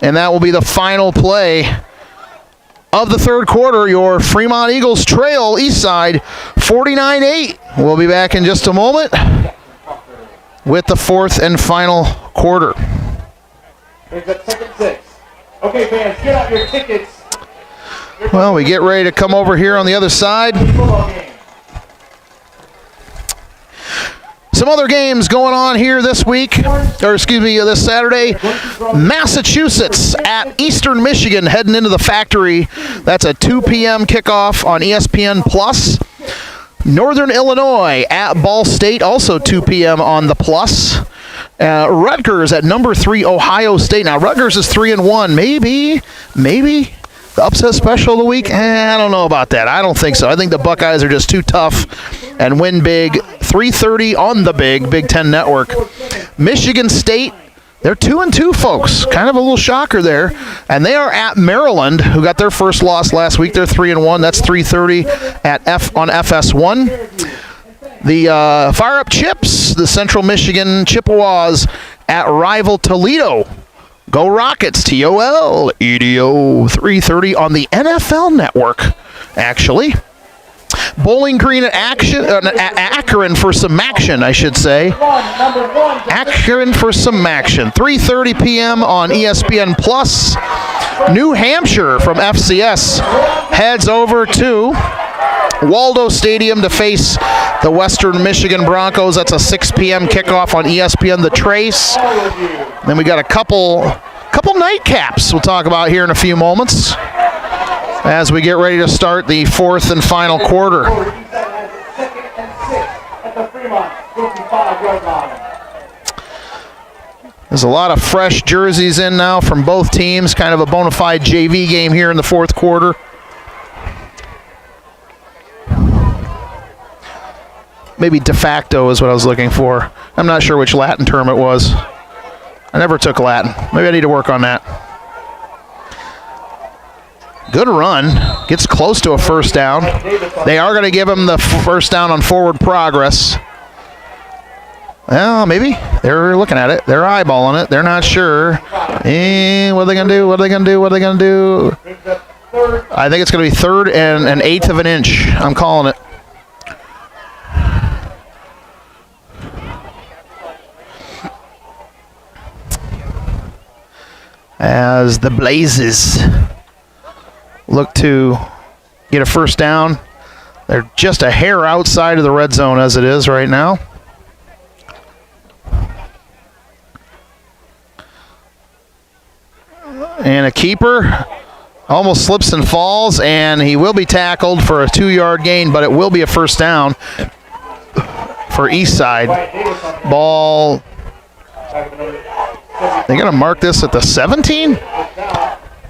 And that will be the final play of the third quarter. Your Fremont Eagles trail Eastside 49-8. We'll be back in just a moment with the fourth and final quarter. Brings up 2nd and 6. Okay, fans, get out your tickets. Well, we get ready to come over here on the other side. Some other games going on here this week, or excuse me, this Saturday. Massachusetts at Eastern Michigan heading into the factory. That's a 2 p.m. kickoff on ESPN+. Northern Illinois at Ball State, also 2 p.m. on the Plus. Rutgers at number 3 Ohio State. Now, Rutgers is 3-1. Maybe the upset special of the week? I don't know about that. I don't think so. I think the Buckeyes are just too tough and win big. 3:30 on the Big Ten Network. Michigan State, they're 2-2, folks. Kind of a little shocker there. And they are at Maryland, who got their first loss last week. They're 3-1. That's 3:30 on FS1. The Fire Up Chips, the Central Michigan Chippewas at rival Toledo. Go Rockets, TOL, EDO, 3:30 on the NFL Network, actually. Bowling Green at Akron for some action, I should say. Akron for some action. 3:30 p.m. on ESPN+. New Hampshire from FCS heads over to Waldo Stadium to face the Western Michigan Broncos. That's a 6 p.m. kickoff on ESPN The Trace. Then we got a couple nightcaps we'll talk about here in a few moments as we get ready to start the fourth and final quarter. There's a lot of fresh jerseys in now from both teams. Kind of a bona fide JV game here in the fourth quarter. Maybe de facto is what I was looking for. I'm not sure which Latin term it was. I never took Latin. Maybe I need to work on that. Good run. Gets close to a first down. They are going to give him the first down on forward progress. Well, maybe. They're looking at it. They're eyeballing it. They're not sure. What are they going to do? What are they going to do? What are they going to do? I think it's going to be 3rd and 1/8 of an inch. I'm calling it. As the Blazes look to get a first down. They're just a hair outside of the red zone as it is right now. And a keeper almost slips and falls, and he will be tackled for a 2-yard gain, but it will be a first down for Eastside. Ball. They going to mark this at the 17?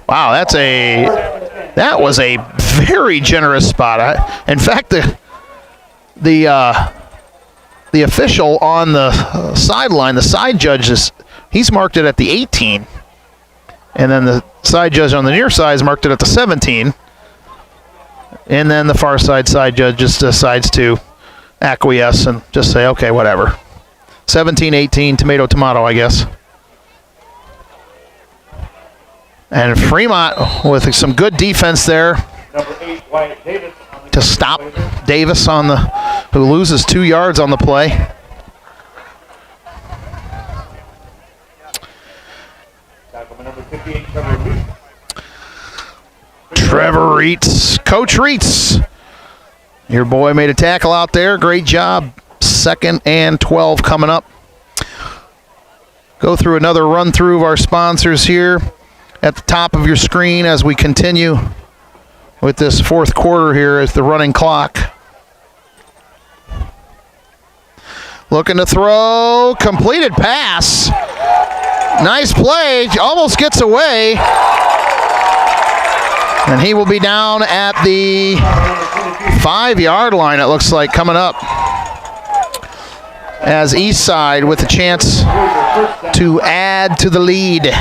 Wow, that was a very generous spot. In fact, the official on the sideline, the side judge, he's marked it at the 18. And then the side judge on the near side has marked it at the 17. And then the far side judge just decides to acquiesce and just say, okay, whatever. 17-18, tomato, I guess. And Fremont with some good defense there to stop Davis who loses 2 yards on the play. Trevor Reitz, Coach Reitz, Your boy made a tackle out there. Great job. 2nd and 12 coming up. Go through another run through of our sponsors here at the top of your screen as we continue with this 4th quarter here as the running clock. Looking to throw. Completed pass. Nice play. Almost gets away. And he will be down at the 5-yard line, it looks like, coming up. As Eastside with a chance to add to the lead.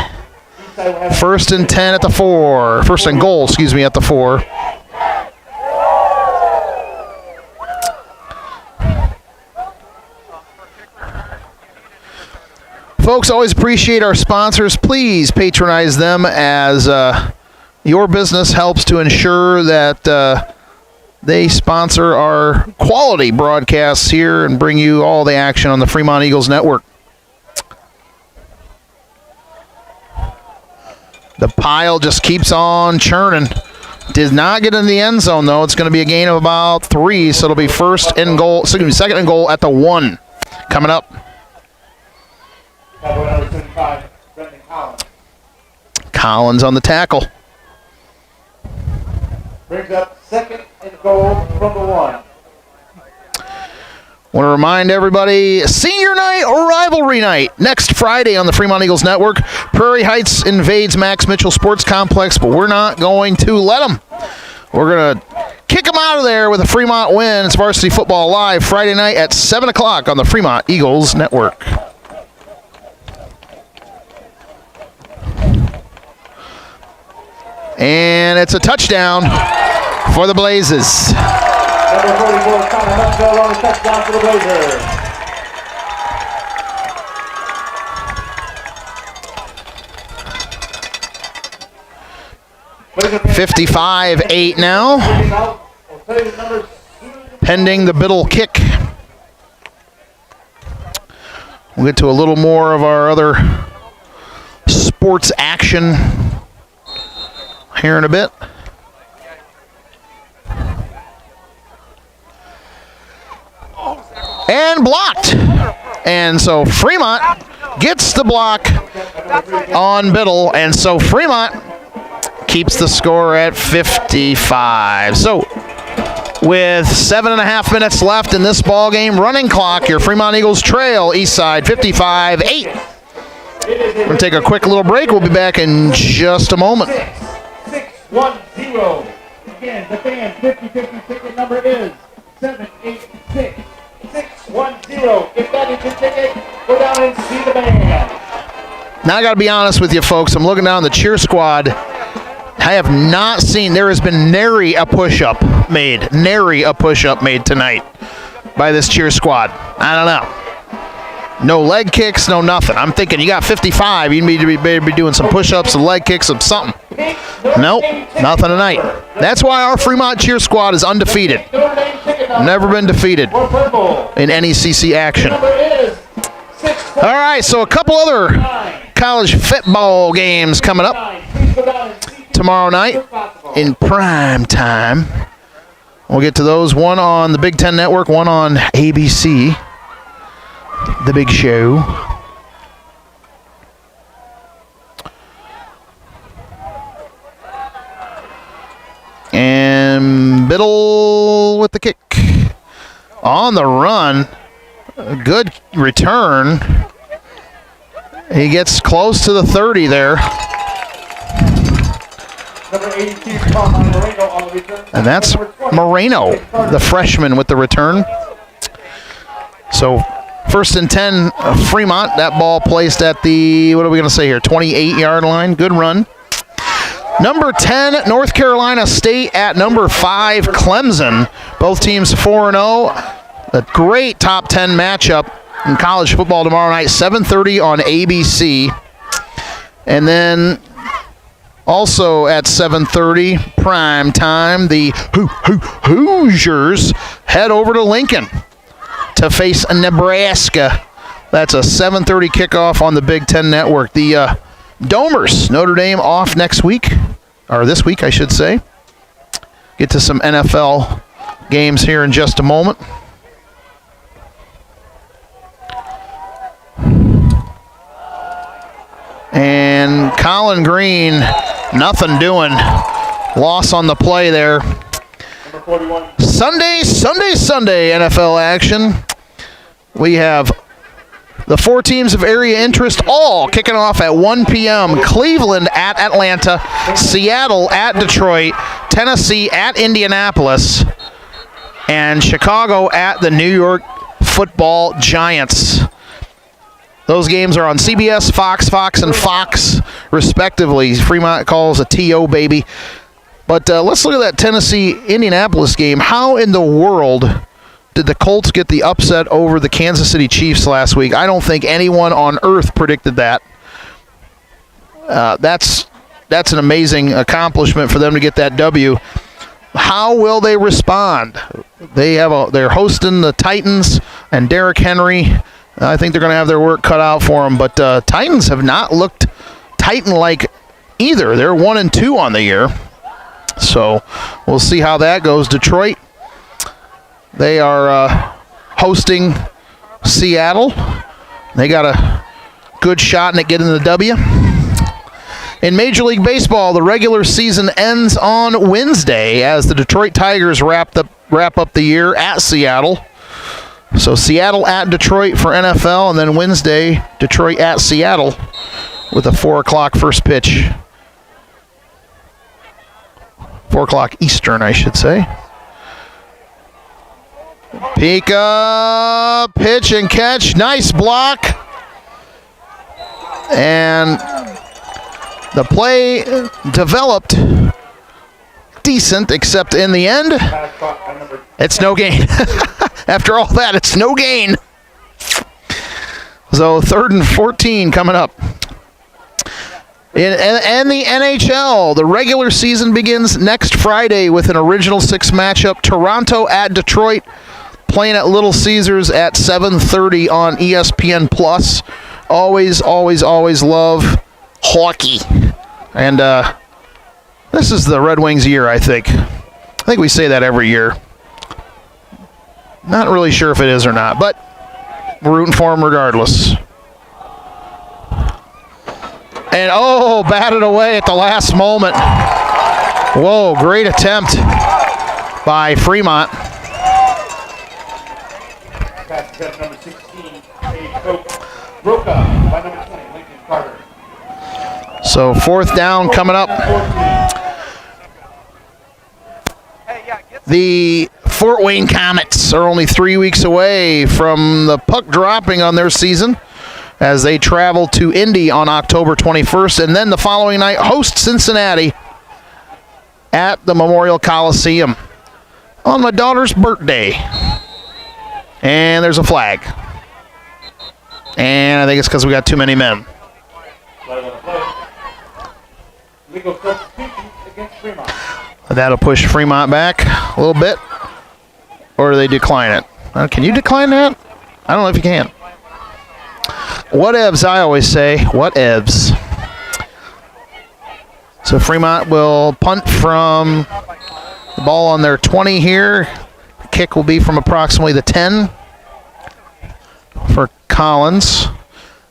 1st and 10 at the 4. 1st and goal, at the 4. Folks, always appreciate our sponsors. Please patronize them as your business helps to ensure that they sponsor our quality broadcasts here and bring you all the action on the Fremont Eagles Network. The pile just keeps on churning. Did not get in the end zone, though. It's going to be a gain of about 3, so it'll be 2nd and goal at the 1 coming up. Collins on the tackle. Brings up 2nd and goal from the 1. Want to remind everybody, senior night or rivalry night next Friday on the Fremont Eagles Network. Prairie Heights invades Max Mitchell Sports Complex, but we're not going to let them. We're going to kick them out of there with a Fremont win. It's Varsity Football Live Friday night at 7 o'clock on the Fremont Eagles Network. And it's a touchdown for the Blazes. Number 44, Connor Huxell on the touchdown for the Blazers. 55-8 now. Pending the Biddle kick. We'll get to a little more of our other sports action here in a bit. And blocked. And so Fremont gets the block on Biddle. And so Fremont keeps the score at 55. So with 7.5 minutes left in this ball game, running clock, your Fremont Eagles trail Eastside 55-8. We're going to take a quick little break. We'll be back in just a moment. 610. Again, the fan 50-50 ticket number is 786-610. If that is your ticket, go down and see the band. Now I got to be honest with you folks. I'm looking down the cheer squad. I have not seen, there has been nary a push-up made tonight by this cheer squad. I don't know. No leg kicks, no nothing. I'm thinking you got 55, you need to be doing some push-ups, some leg kicks, some something. Nope, nothing tonight. That's why our Fremont cheer squad is undefeated. Never been defeated in any CC action. All right, so a couple other college football games coming up tomorrow night in prime time. We'll get to those. One on the Big Ten Network, one on ABC, the big show. And Biddle with the kick. On the run. A good return. He gets close to the 30 there. And that's Moreno, the freshman, with the return. So 1st and 10, Fremont. That ball placed at the, what are we going to say here, 28-yard line. Good run. Number 10, North Carolina State at number 5, Clemson. Both teams 4-0. A great top 10 matchup in college football tomorrow night, 7:30 on ABC. And then also at 7:30, prime time, the Hoosiers head over to Lincoln to face Nebraska. That's a 7:30 kickoff on the Big Ten Network. The Domers, Notre Dame, off next week, or this week, I should say. Get to some NFL games here in just a moment. And Colin Green, nothing doing. Loss on the play there. Number 41. Sunday NFL action. We have the 4 teams of area interest all kicking off at 1 p.m. Cleveland at Atlanta, Seattle at Detroit, Tennessee at Indianapolis, and Chicago at the New York Football Giants. Those games are on CBS, Fox, and Fox, respectively. Fremont calls a TO, baby. But let's look at that Tennessee-Indianapolis game. How in the world did the Colts get the upset over the Kansas City Chiefs last week? I don't think anyone on earth predicted that. That's an amazing accomplishment for them to get that W. How will they respond? They're hosting the Titans and Derrick Henry. I think they're going to have their work cut out for them. But Titans have not looked Titan-like either. They're 1-2 on the year. So we'll see how that goes. Detroit, they are hosting Seattle. They got a good shot at getting the W. In Major League Baseball, the regular season ends on Wednesday as the Detroit Tigers wrap up the year at Seattle. So Seattle at Detroit for NFL, and then Wednesday, Detroit at Seattle with a 4 o'clock first pitch. 4 o'clock Eastern, I should say. Pika, pitch and catch. Nice block. And the play developed decent, except in the end, it's no gain. After all that, it's no gain. So 3rd and 14 coming up. And the NHL, the regular season begins next Friday with an Original Six matchup. Toronto at Detroit, playing at Little Caesars at 7:30 on ESPN+. Always love hockey. And this is the Red Wings' year, I think. I think we say that every year. Not really sure if it is or not, but we're rooting for them regardless. And, batted away at the last moment. Whoa, great attempt by Fremont. Pass to number 16, a Coke. Broke up by number 20, Lincoln Carter. So 4th down coming up. The Fort Wayne Comets are only 3 weeks away from the puck dropping on their season as they travel to Indy on October 21st, and then the following night host Cincinnati at the Memorial Coliseum on my daughter's birthday. And there's a flag. And I think it's because we got too many men. Legal substitution against Fremont. That'll push Fremont back a little bit, or do they decline it? Can you decline that? I don't know if you can. Whatevs, I always say. Whatevs. So Fremont will punt from the ball on their 20 here. The kick will be from approximately the 10 for Collins.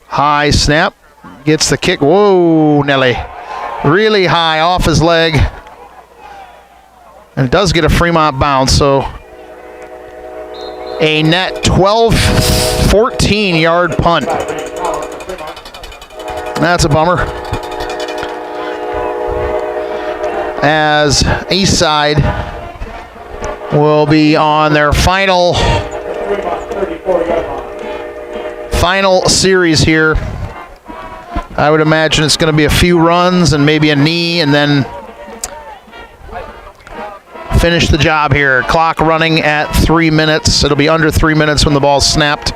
High snap. Gets the kick. Whoa, Nelly. Really high off his leg. And it does get a Fremont bounce, so a net 14-yard punt. That's a bummer. As Eastside will be on their final series here. I would imagine it's going to be a few runs and maybe a knee, and then finish the job here. Clock running at 3 minutes. It'll be under 3 minutes when the ball's snapped.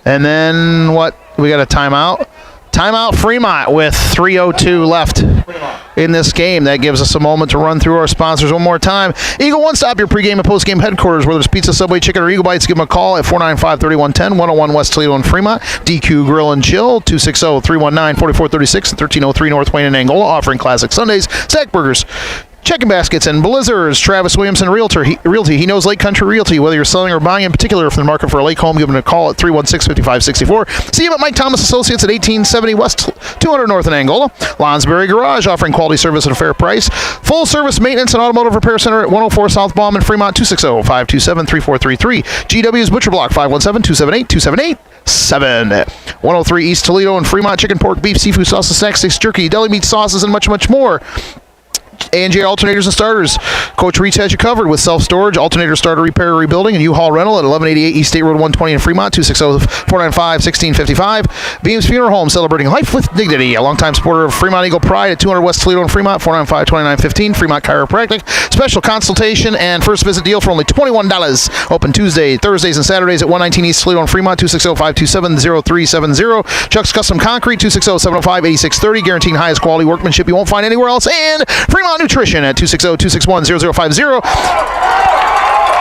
And then what? We got a timeout. Timeout Fremont with 3:02 left in this game. That gives us a moment to run through our sponsors one more time. Eagle One Stop, your pregame and postgame headquarters. Whether it's pizza, Subway, chicken, or Eagle Bites, give them a call at 495-3110, 101 West Toledo and Fremont. DQ Grill and Chill, 260-319-4436, and 1303 North Wayne and Angola, offering classic Sundays, Stack Burgers, checking baskets, and blizzards. Travis Williamson, Realty. He knows Lake Country Realty. Whether you're selling or buying in particular from the market for a lake home, give him a call at 316-5564. See him at Mike Thomas Associates at 1870 West 200 North in Angola. Lonsberry Garage, offering quality service at a fair price. Full service maintenance and automotive repair center at 104 South Baum in Fremont, 260-527-3433. GW's Butcher Block, 517-278-2787. 103 East Toledo and Fremont. Chicken, pork, beef, seafood, sauces, snacks, steaks, jerky, deli meat sauces, and much, much more. A&J Alternators and Starters. Coach Reach has you covered with self-storage, alternator starter repair, rebuilding, and U-Haul rental at 1188 East State Road 120 in Fremont, 260-495-1655. Beams Funeral Home, celebrating life with dignity. A longtime supporter of Fremont Eagle Pride at 200 West Toledo in Fremont, 495-2915. Fremont Chiropractic. Special consultation and first visit deal for only $21. Open Tuesday, Thursdays, and Saturdays at 119 East Toledo in Fremont, 260-527-0370. Chuck's Custom Concrete, 260-705-8630. Guaranteeing highest quality workmanship you won't find anywhere else. And Fremont Nutrition at 260-261-0050.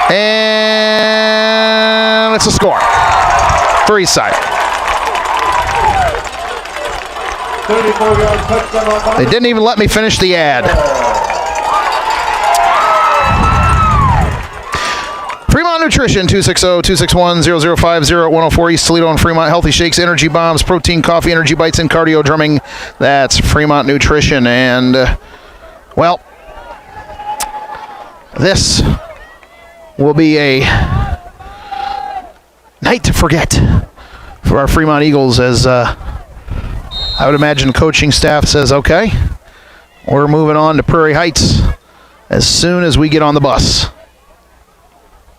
And it's a score for Eastside. 34-yard touchdown. They didn't even let me finish the ad. Fremont Nutrition, 260-261-0050 at 104 East Toledo and Fremont. Healthy shakes, energy bombs, protein, coffee, energy bites, and cardio drumming. That's Fremont Nutrition. And well, this will be a night to forget for our Fremont Eagles, as I would imagine coaching staff says, okay, we're moving on to Prairie Heights as soon as we get on the bus.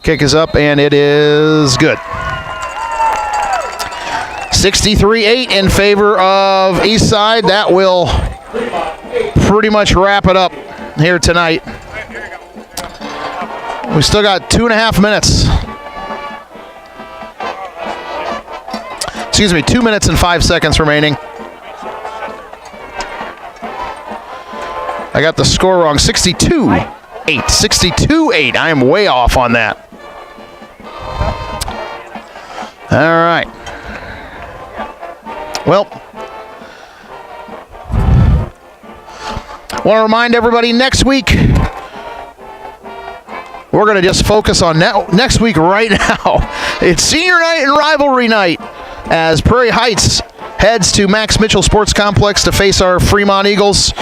Kick is up, and it is good. 63-8 in favor of Eastside. That will pretty much wrap it up here tonight. We still got 2.5 minutes. Excuse me, 2 minutes and 5 seconds remaining. I got the score wrong. 62-8. 62-8. I am way off on that. All right. Well, I want to remind everybody, next week, we're going to just focus on next week right now. It's senior night and rivalry night as Prairie Heights heads to Max Mitchell Sports Complex to face our Fremont Eagles.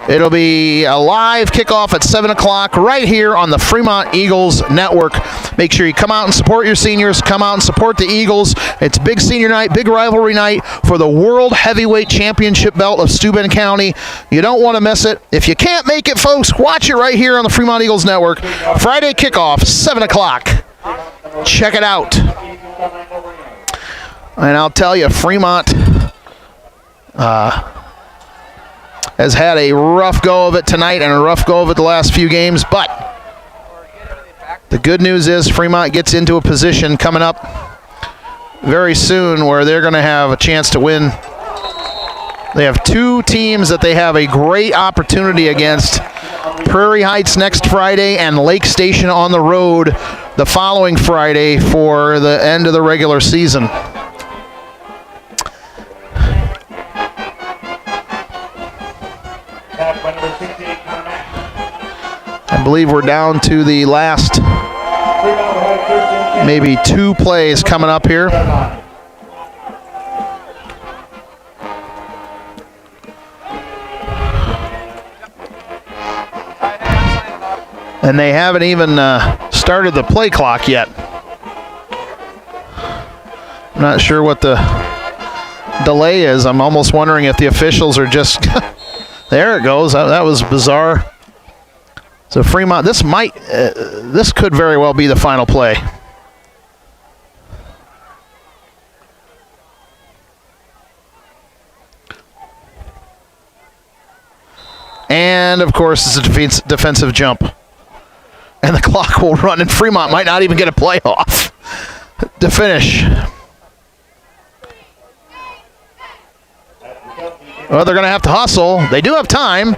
It'll be a live kickoff at 7 o'clock right here on the Fremont Eagles Network. Make sure you come out and support your seniors. Come out and support the Eagles. It's big senior night, big rivalry night for the World Heavyweight Championship belt of Steuben County. You don't want to miss it. If you can't make it, folks, watch it right here on the Fremont Eagles Network. Friday kickoff, 7 o'clock. Check it out. And I'll tell you, Fremont has had a rough go of it tonight and a rough go of it the last few games, but the good news is Fremont gets into a position coming up very soon where they're going to have a chance to win. They have two teams that they have a great opportunity against: Prairie Heights next Friday and Lake Station on the road the following Friday for the end of the regular season. I believe we're down to the last maybe 2 plays coming up here. And they haven't even started the play clock yet. I'm not sure what the delay is. I'm almost wondering if the officials are just... There it goes. That was bizarre. So Fremont, this could very well be the final play. And of course, it's a defensive jump. And the clock will run, and Fremont might not even get a play off to finish. Well, they're going to have to hustle. They do have time.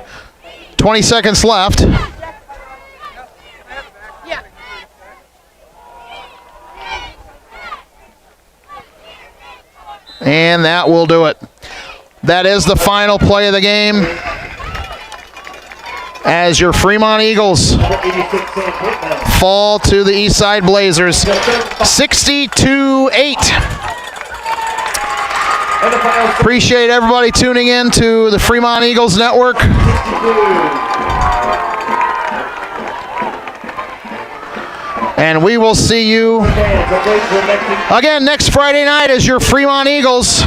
20 seconds left. Yeah. And that will do it. That is the final play of the game. As your Fremont Eagles fall to the Eastside Blazers, 62-8. Appreciate everybody tuning in to the Fremont Eagles Network. And we will see you again next Friday night as your Fremont Eagles.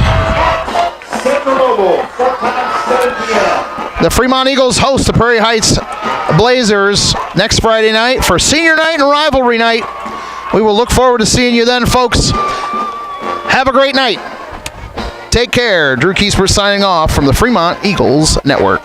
The Fremont Eagles host the Prairie Heights Blazers next Friday night for senior night and rivalry night. We will look forward to seeing you then, folks. Have a great night. Take care. Drew Kiesper signing off from the Fremont Eagles Network.